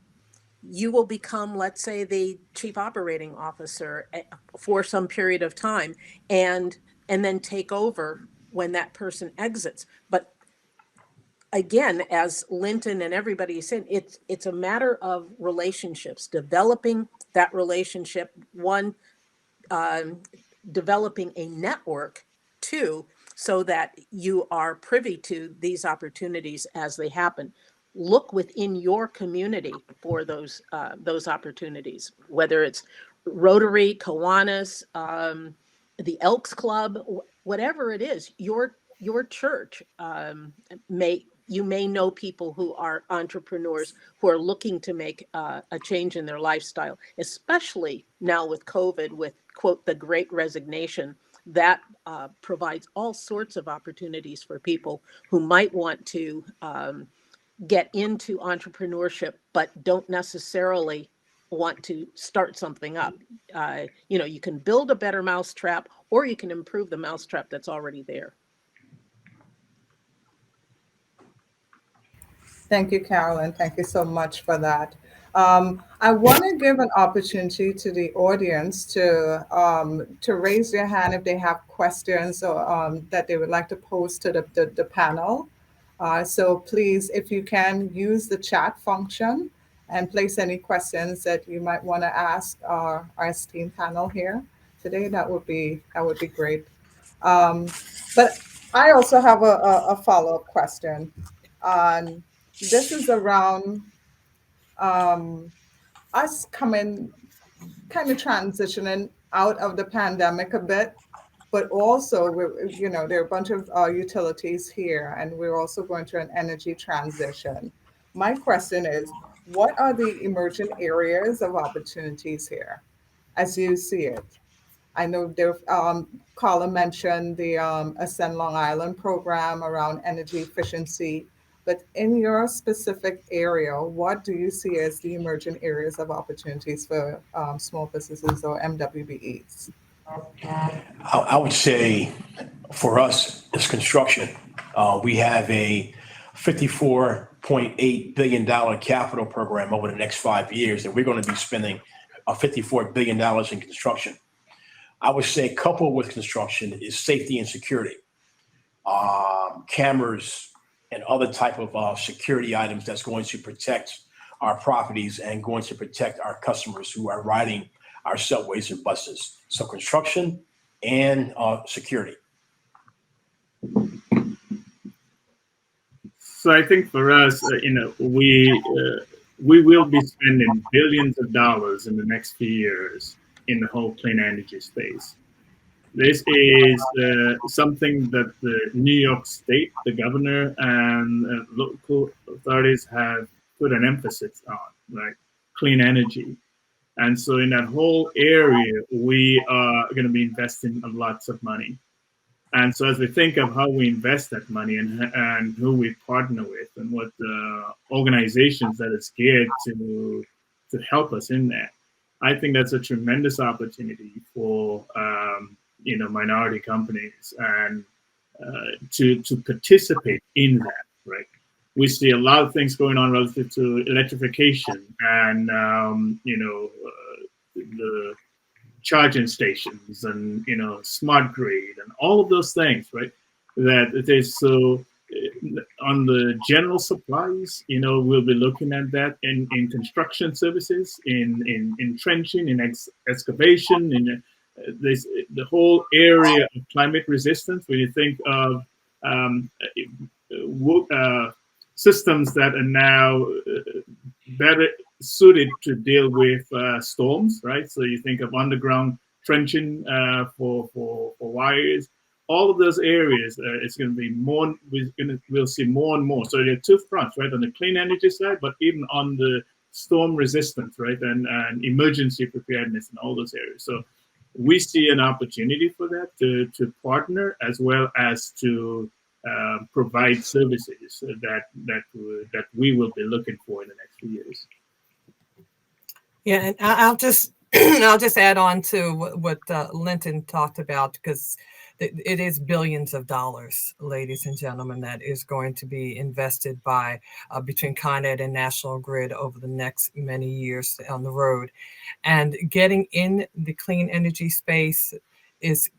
you will become, let's say, the chief operating officer for some period of time, and then take over when that person exits. But again, as Lynton and everybody is saying, it's a matter of relationships, developing that relationship, one, developing a network, two, so that you are privy to these opportunities as they happen. Look within your community for those opportunities, whether it's Rotary, Kiwanis, the Elks Club, whatever it is, your church you may know people who are entrepreneurs who are looking to make a change in their lifestyle, especially now with COVID, with, quote, the great resignation. That provides all sorts of opportunities for people who might want to get into entrepreneurship, but don't necessarily want to start something up. You can build a better mousetrap, or you can improve the mousetrap that's already there. Thank you, Carolyn. Thank you so much for that. I want to give an opportunity to the audience to raise their hand if they have questions or that they would like to pose to the panel. So please, if you can, use the chat function and place any questions that you might want to ask our esteemed panel here today. That would be great. But I also have a follow-up question. This is around us coming, kind of transitioning out of the pandemic a bit, but also there are a bunch of utilities here, and we're also going through an energy transition. My question is, what are the emerging areas of opportunities here, as you see it? I know there, Carla mentioned the Ascend Long Island program around energy efficiency, but in your specific area, what do you see as the emerging areas of opportunities for small businesses or MWBEs? I would say for us, it's construction. We have a $54.8 billion capital program over the next 5 years, and we're going to be spending $54 billion in construction. I would say coupled with construction is safety and security, cameras and other type of security items that's going to protect our properties and going to protect our customers who are riding our subways and buses. So construction and security. So I think for us, we will be spending billions of dollars in the next few years in the whole clean energy space. This is something that the New York State, the governor, and local authorities have put an emphasis on, right? Clean energy. And so in that whole area, we are going to be investing lots of money. And so as we think of how we invest that money and who we partner with and what organizations that is geared to help us in that, I think that's a tremendous opportunity for minority companies and to participate in that, right? We see a lot of things going on relative to electrification and the charging stations and smart grid and all of those things, right? That it is so on the general supplies, we'll be looking at that in construction services, in trenching, in excavation, in the whole area of climate resistance. When you think of systems that are now better suited to deal with storms, right? So you think of underground trenching for wires. All of those areas, it's going to be more. We'll see more and more. So there are two fronts, right? On the clean energy side, but even on the storm resistance, right, and emergency preparedness and all those areas. So we see an opportunity for that to partner as well as to provide services that we will be looking for in the next few years. Yeah, and I'll just I'll just add on to what Lynton talked about, because it is billions of dollars, ladies and gentlemen, that is going to be invested by between Con Ed and National Grid over the next many years on the road. And getting in the clean energy space is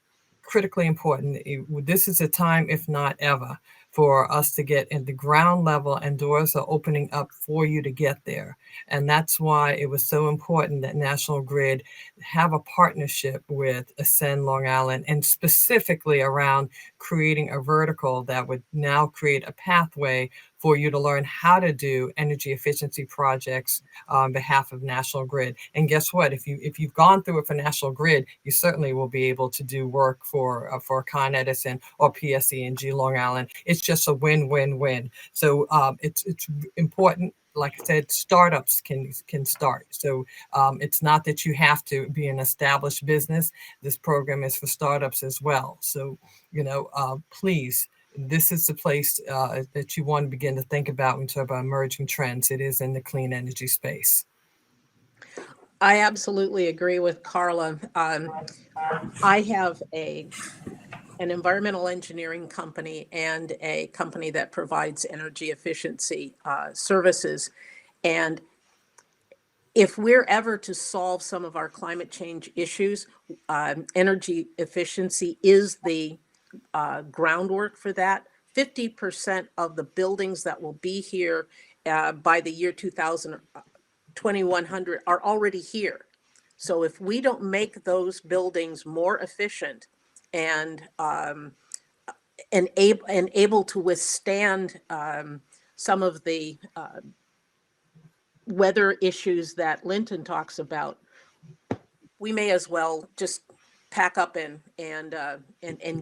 critically important. This is a time, if not ever, for us to get in the ground level, and doors are opening up for you to get there. And that's why it was so important that National Grid have a partnership with Ascend Long Island, and specifically around creating a vertical that would now create a pathway for you to learn how to do energy efficiency projects on behalf of National Grid. And guess what? If you've gone through it for National Grid, you certainly will be able to do work for Con Edison or PSE&G Long Island. It's just a win-win-win. So it's important. Like I said, startups can start. So it's not that you have to be an established business. This program is for startups as well. So please. This is the place that you want to begin to think about when you talk about emerging trends. It is in the clean energy space. I absolutely agree with Carla. I have an environmental engineering company and a company that provides energy efficiency services. And if we're ever to solve some of our climate change issues, energy efficiency is the groundwork for that. 50% of the buildings that will be here by the year 2100 are already here. So if we don't make those buildings more efficient and able to withstand some of the weather issues that Lynton talks about, we may as well just pack up and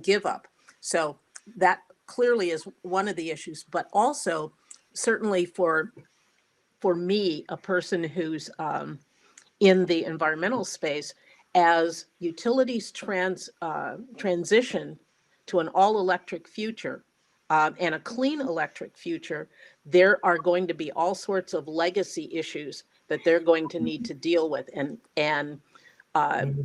give up. So that clearly is one of the issues, but also certainly for me, a person who's in the environmental space, as utilities transition to an all-electric future and a clean electric future, there are going to be all sorts of legacy issues that they're going to need to deal with, and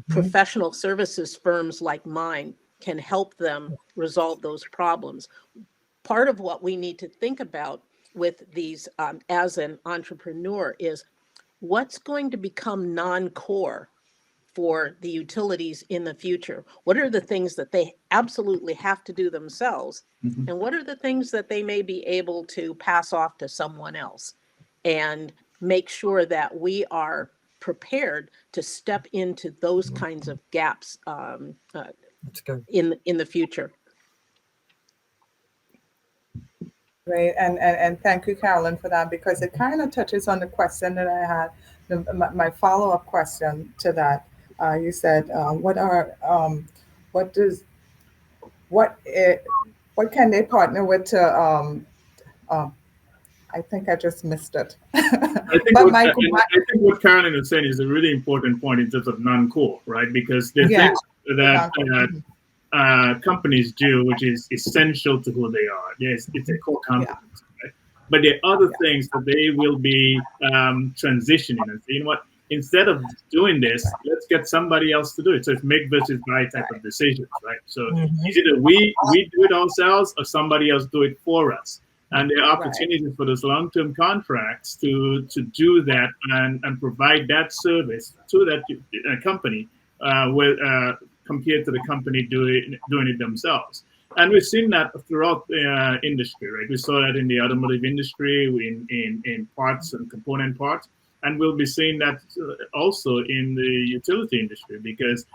professional services firms like mine can help them resolve those problems. Part of what we need to think about with these as an entrepreneur is what's going to become non-core for the utilities in the future. What are the things that they absolutely have to do themselves? Mm-hmm. And what are the things that they may be able to pass off to someone else, and make sure that we are prepared to step into those kinds of gaps in the future. Right, and thank you, Carolyn, for that, because it kind of touches on the question that I had, my follow-up question to that. You said, what does, what, what can they partner with to, um, I think I just missed it. But Michael, I think what Carolyn is saying is a really important point in terms of non-core, right? Because there are yeah, things that non-core. companies do, which is essential to who they are. Yes, it's a core Yeah, competence, right? But there are other yeah, things that they will be transitioning and say, you know what? Instead of doing this, let's get somebody else to do it. So it's make versus buy type of decisions, right? So Mhm. it's either we do it ourselves or somebody else do it for us. And there are right. opportunities for those long-term contracts to do that and provide that service to that company compared to the company doing it themselves. And we've seen that throughout the industry, right? We saw that in the automotive industry, in parts and component parts, and we'll be seeing that also in the utility industry because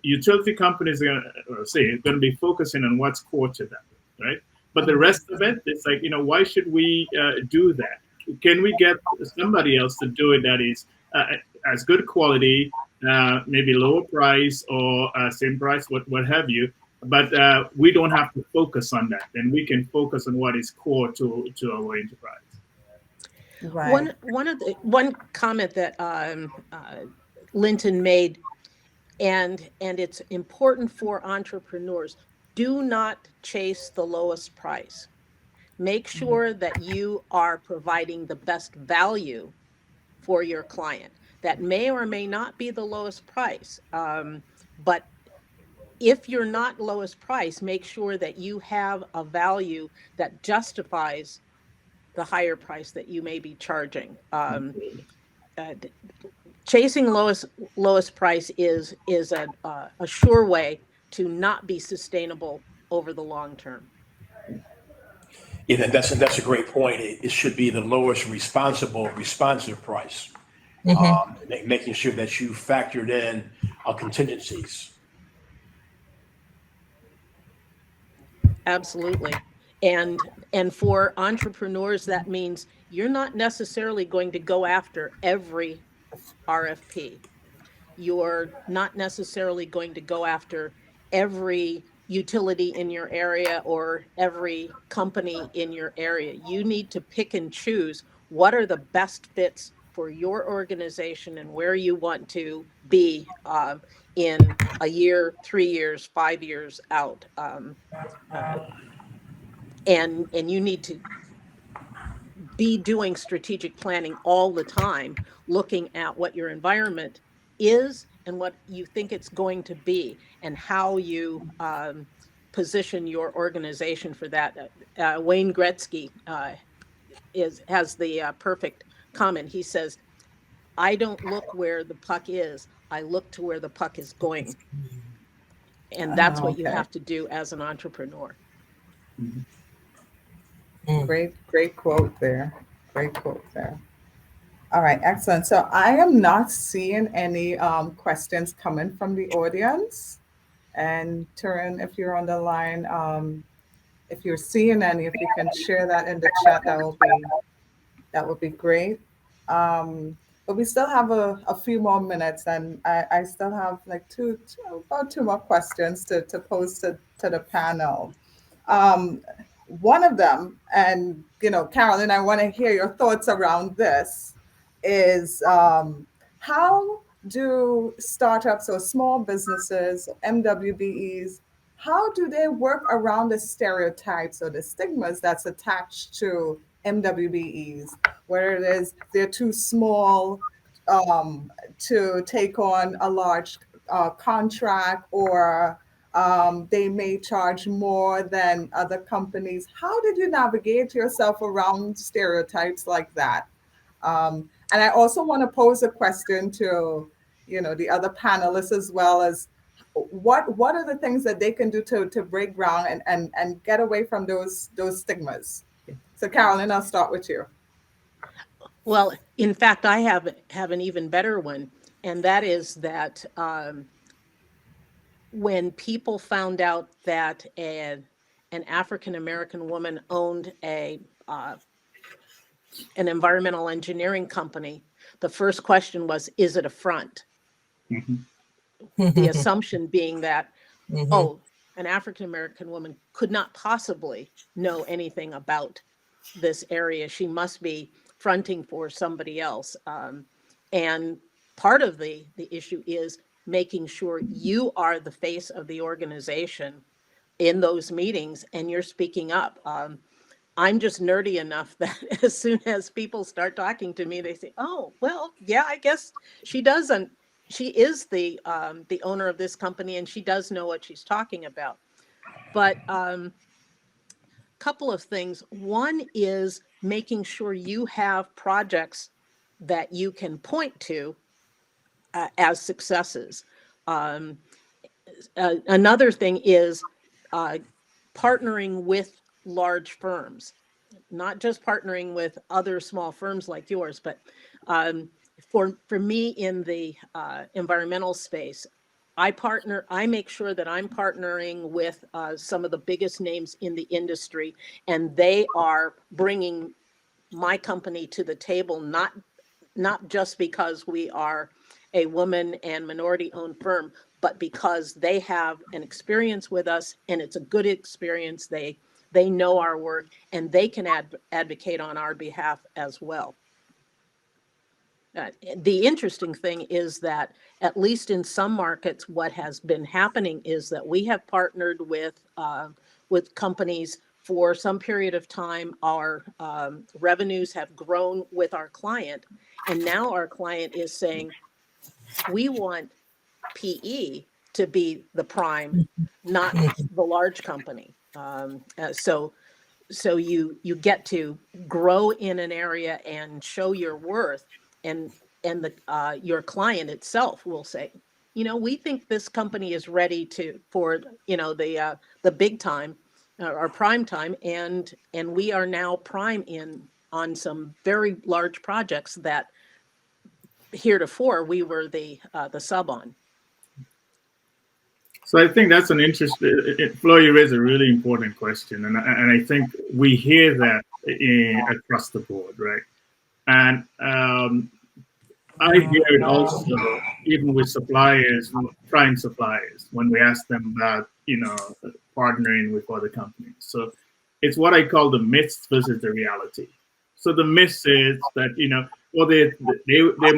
utility companies are going to be focusing on what's core to them, right? But the rest of it, it's like, why should we do that? Can we get somebody else to do it that is as good quality, maybe lower price or same price, what have you? But we don't have to focus on that. Then we can focus on what is core to our enterprise. Right. One comment that Lynton made, and it's important for entrepreneurs: do not chase the lowest price. Make sure that you are providing the best value for your client. That may or may not be the lowest price, but if you're not lowest price, make sure that you have a value that justifies the higher price that you may be charging. Chasing lowest price is a sure way to not be sustainable over the long term. Yeah, that's a great point. It should be the lowest responsive price, making sure that you factored in contingencies. Absolutely. And for entrepreneurs, that means you're not necessarily going to go after every RFP. You're not necessarily going to go after every utility in your area or every company in your area. You need to pick and choose what are the best fits for your organization and where you want to be in a year, 3 years, 5 years out. And you need to be doing strategic planning all the time, looking at what your environment is and what you think it's going to be and how you position your organization for that. Wayne Gretzky has the perfect comment. He says, "I don't look where the puck is, I look to where the puck is going." And that's what you Okay. have to do as an entrepreneur. Great quote there. Great quote there. All right, excellent. So I am not seeing any questions coming from the audience. And Turin, if you're on the line, if you're seeing any, if you can share that in the chat, that would be great. But we still have a few more minutes, and I still have like about two more questions to pose to the panel. One of them, and Carolyn, I want to hear your thoughts around this, is how do startups or small businesses, MWBEs, how do they work around the stereotypes or the stigmas that's attached to MWBEs, whether it is they're too small to take on a large contract, or they may charge more than other companies. How did you navigate yourself around stereotypes like that? And I also want to pose a question to, the other panelists as well, as what are the things that they can do to break ground and get away from those stigmas? So Carolyn, I'll start with you. Well, in fact, I have an even better one, and that is that when people found out that an African American woman owned an environmental engineering company, the first question was, "Is it a front?" Mm-hmm. the assumption being that, Mm-hmm. oh, an African-American woman could not possibly know anything about this area. She must be fronting for somebody else. And part of the issue is making sure you are the face of the organization in those meetings and you're speaking up. I'm just nerdy enough that as soon as people start talking to me, they say, "Oh, well, yeah, I guess she doesn't. She is the owner of this company, and she does know what she's talking about." But couple of things. One is making sure you have projects that you can point to as successes. Another thing is partnering with large firms, not just partnering with other small firms like yours, but for me in the environmental space, I make sure that I'm partnering with some of the biggest names in the industry, and they are bringing my company to the table, not just because we are a woman and minority owned firm, but because they have an experience with us and it's a good experience. They know our work and they can advocate on our behalf as well. The interesting thing is that, at least in some markets, what has been happening is that we have partnered with companies for some period of time. Our revenues have grown with our client, and now our client is saying, we want PE to be the prime, not the large company. So you get to grow in an area and show your worth, and your client itself will say, we think this company is ready for the big time or prime time, and we are now prime on some very large projects that heretofore we were the sub on. So I think that's an interesting, Fleur, you raised a really important question, and I think we hear that across the board, right? And I hear it also even with suppliers, prime suppliers, when we ask them about partnering with other companies. So it's what I call the myths versus the reality. So the myth is that well, they're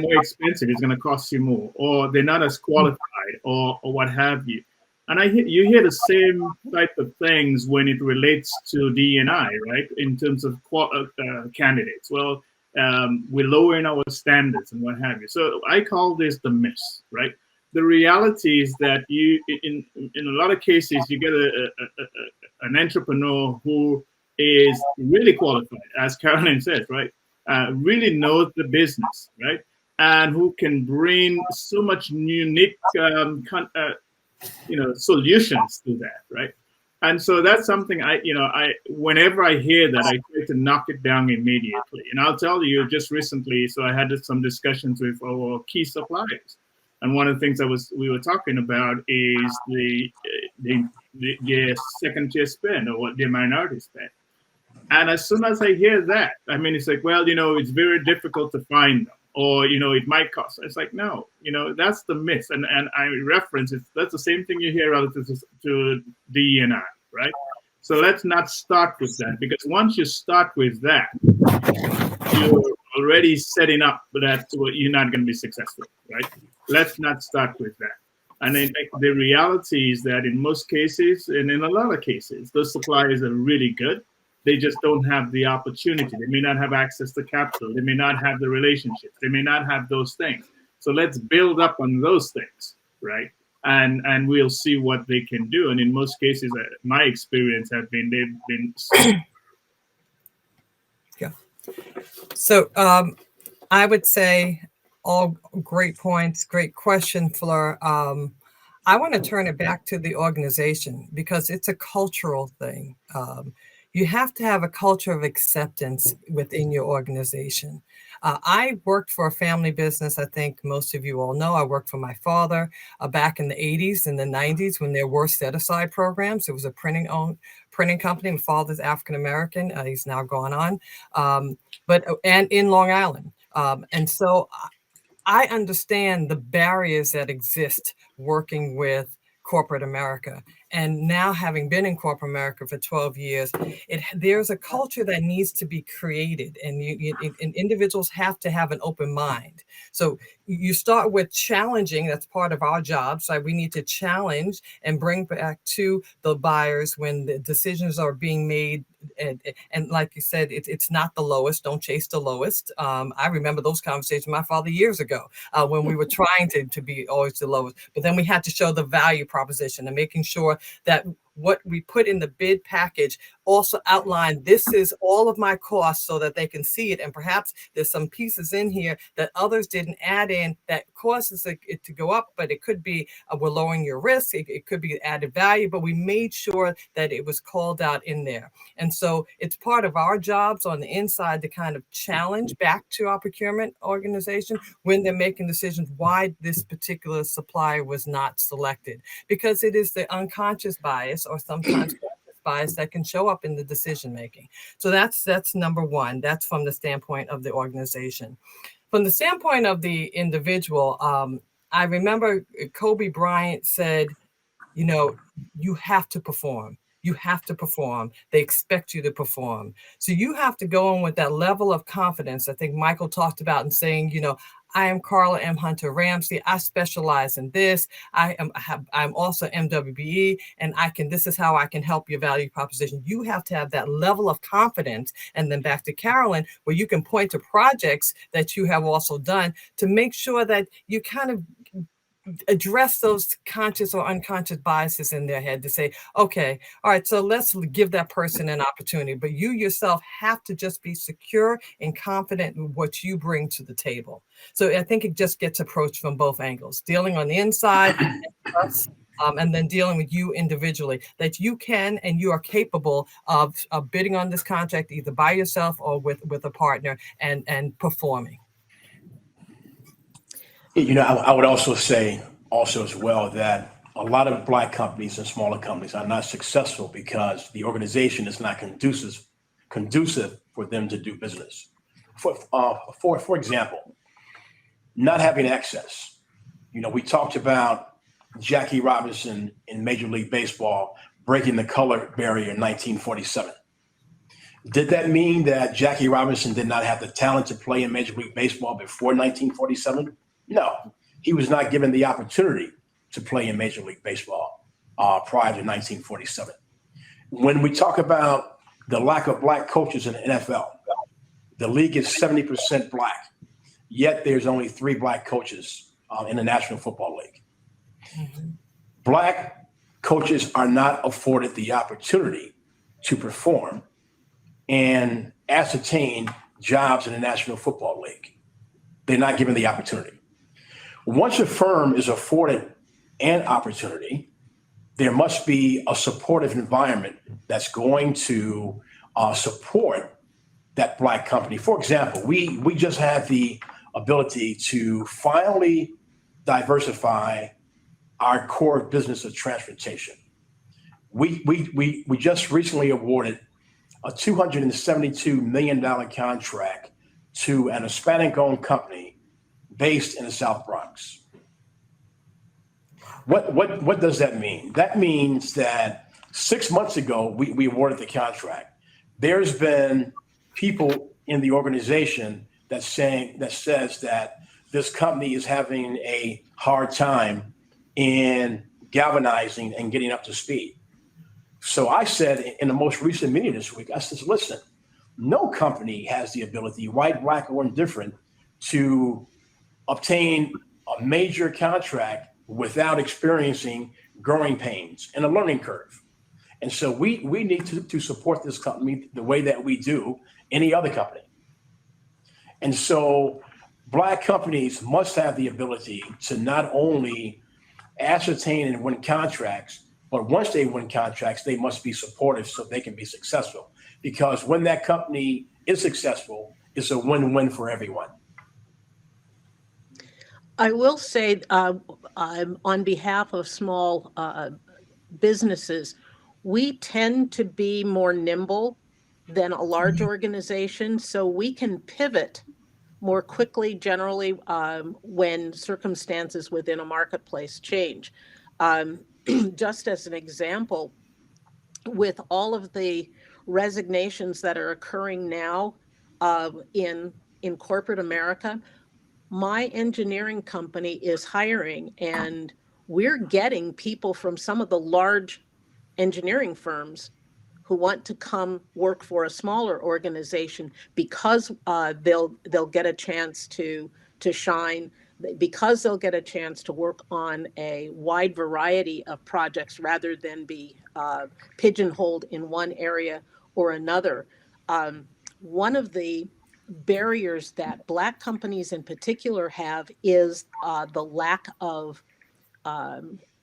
more expensive, it's going to cost you more, or they're not as qualified, or what have you. And you hear the same type of things when it relates to D&I, right? In terms of candidates. Well, we're lowering our standards and what have you. So I call this the myth, right? The reality is that in a lot of cases, you get an entrepreneur who is really qualified, as Carolyn says, right? Really knows the business, right? And who can bring so much unique solutions to that, right? And so that's something whenever I hear that, I try to knock it down immediately. And I'll tell you, just recently, so I had some discussions with our key suppliers, and one of the things we were talking about is the second tier spend, or what the minority spend. And as soon as I hear that, it's like, well, it's very difficult to find them, or it might cost. It's like, no, that's the myth, and I reference it. That's the same thing you hear relative to D&I, right? So let's not start with that, because once you start with that, you're already setting up that you're not going to be successful, right? Let's not start with that. And then the reality is that in most cases, and in a lot of cases, those suppliers are really good. They just don't have the opportunity. They may not have access to capital. They may not have the relationships. They may not have those things. So let's build up on those things, right? And we'll see what they can do. And in most cases, my experience have been they've been. Yeah. So I would say all great points, great question, Fleur. I want to turn it back to the organization, because it's a cultural thing. You have to have a culture of acceptance within your organization. I worked for a family business. I think most of you all know. I worked for my father back in the 80s and the 90s when there were set-aside programs. It was a printing company. My father's African-American. He's now gone on. And in Long Island. And so I understand the barriers that exist working with corporate America. And now, having been in corporate America for 12 years, there's a culture that needs to be created, and and individuals have to have an open mind. So you start with challenging. That's part of our job. So we need to challenge and bring back to the buyers when the decisions are being made. And like you said, it's not the lowest. Don't chase the lowest. I remember those conversations with my father years ago when we were trying to be always the lowest. But then we had to show the value proposition and making sure that what we put in the bid package also outline, this is all of my costs, so that they can see it. And perhaps there's some pieces in here that others didn't add in that causes it to go up, but it could be we're lowering your risk. It could be added value, but we made sure that it was called out in there. And so it's part of our jobs on the inside to kind of challenge back to our procurement organization when they're making decisions why this particular supplier was not selected, because it is the unconscious bias or sometimes bias that can show up in the decision making. So that's number one. That's from the standpoint of the organization. From the standpoint of the individual, I remember Kobe Bryant said, you have to perform. You have to perform. They expect you to perform. So you have to go in with that level of confidence. I think Michael talked about and saying, I am Carla M. Hunter Ramsey. I specialize in this. I'm also MWBE, and this is how I can help your value proposition. You have to have that level of confidence. And then back to Carolyn, where you can point to projects that you have also done to make sure that you kind of address those conscious or unconscious biases in their head to say, okay, all right, so let's give that person an opportunity. But you yourself have to just be secure and confident in what you bring to the table. So I think it just gets approached from both angles, dealing on the inside and then dealing with you individually, that you can and you are capable of bidding on this contract either by yourself or with a partner and performing. I would also say as well that a lot of Black companies and smaller companies are not successful because the organization is not conducive for them to do business. For example, not having access. We talked about Jackie Robinson in Major League Baseball breaking the color barrier in 1947. Did that mean that Jackie Robinson did not have the talent to play in Major League Baseball before 1947? No, he was not given the opportunity to play in Major League Baseball prior to 1947. When we talk about the lack of Black coaches in the NFL, the league is 70% Black, yet there's only 3 Black coaches in the National Football League. Mm-hmm. Black coaches are not afforded the opportunity to perform and ascertain jobs in the National Football League. They're not given the opportunity. Once a firm is afforded an opportunity, there must be a supportive environment that's going to support that Black company. For example, we just had the ability to finally diversify our core business of transportation. We just recently awarded a $272 million contract to an Hispanic-owned company based in the South Bronx. What does that mean? That means that 6 months ago, we awarded the contract. There's been people in the organization that says that this company is having a hard time in galvanizing and getting up to speed. So I said in the most recent meeting this week, I said, listen, no company has the ability, white, Black, or indifferent, to obtain a major contract without experiencing growing pains and a learning curve. And so we need to support this company the way that we do any other company. And so Black companies must have the ability to not only ascertain and win contracts, but once they win contracts, they must be supportive so they can be successful. Because when that company is successful, it's a win-win for everyone. I will say on behalf of small businesses, we tend to be more nimble than a large organization, so we can pivot more quickly generally when circumstances within a marketplace change. Just as an example, with all of the resignations that are occurring now in corporate America, my engineering company is hiring, and we're getting people from some of the large engineering firms who want to come work for a smaller organization because they'll get a chance to shine, because they'll get a chance to work on a wide variety of projects rather than be pigeonholed in one area or another. One of the barriers that Black companies in particular have is the lack of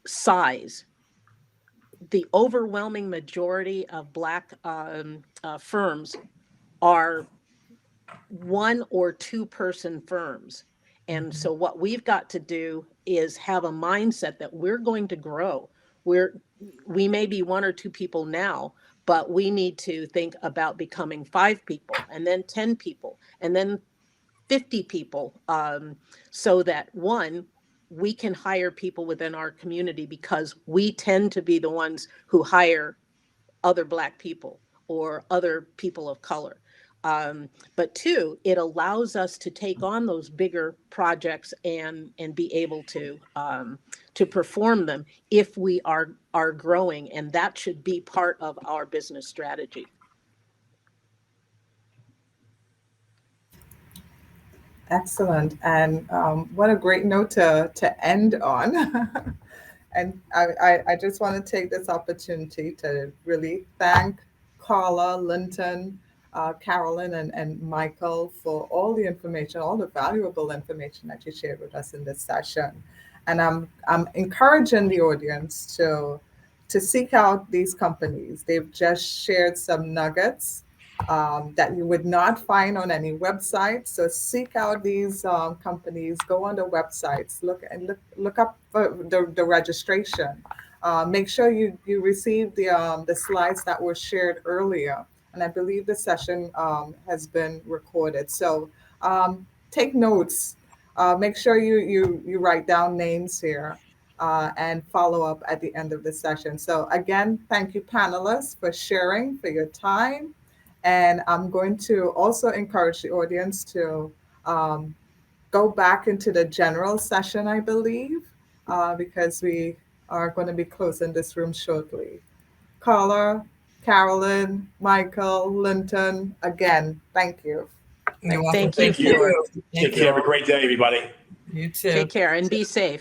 size. The overwhelming majority of Black firms are 1 or 2 person firms. And so what we've got to do is have a mindset that we're going to grow. We may be 1 or 2 people now, but we need to think about becoming 5 people, and then 10 people, and then 50 people, so that, one, we can hire people within our community, because we tend to be the ones who hire other Black people or other people of color. But 2, it allows us to take on those bigger projects and be able to perform them if we are growing, and that should be part of our business strategy. Excellent. And what a great note to end on. And I just want to take this opportunity to really thank Carla, Lynton, Carolyn, and Michael for all the information, all the valuable information that you shared with us in this session. And I'm encouraging the audience to seek out these companies. They've just shared some nuggets that you would not find on any website. So seek out these companies, go on the websites, look up the registration. Make sure you receive the slides that were shared earlier. And I believe the session has been recorded. So take notes. Make sure you write down names here and follow up at the end of the session. So again, thank you, panelists, for sharing, for your time. And I'm going to also encourage the audience to go back into the general session, I believe, because we are going to be closing this room shortly. Carla, Carolyn, Michael, Lynton, again, thank you. You're welcome. Thank you. Take care. Have a great day, everybody. You too. Take care and be safe.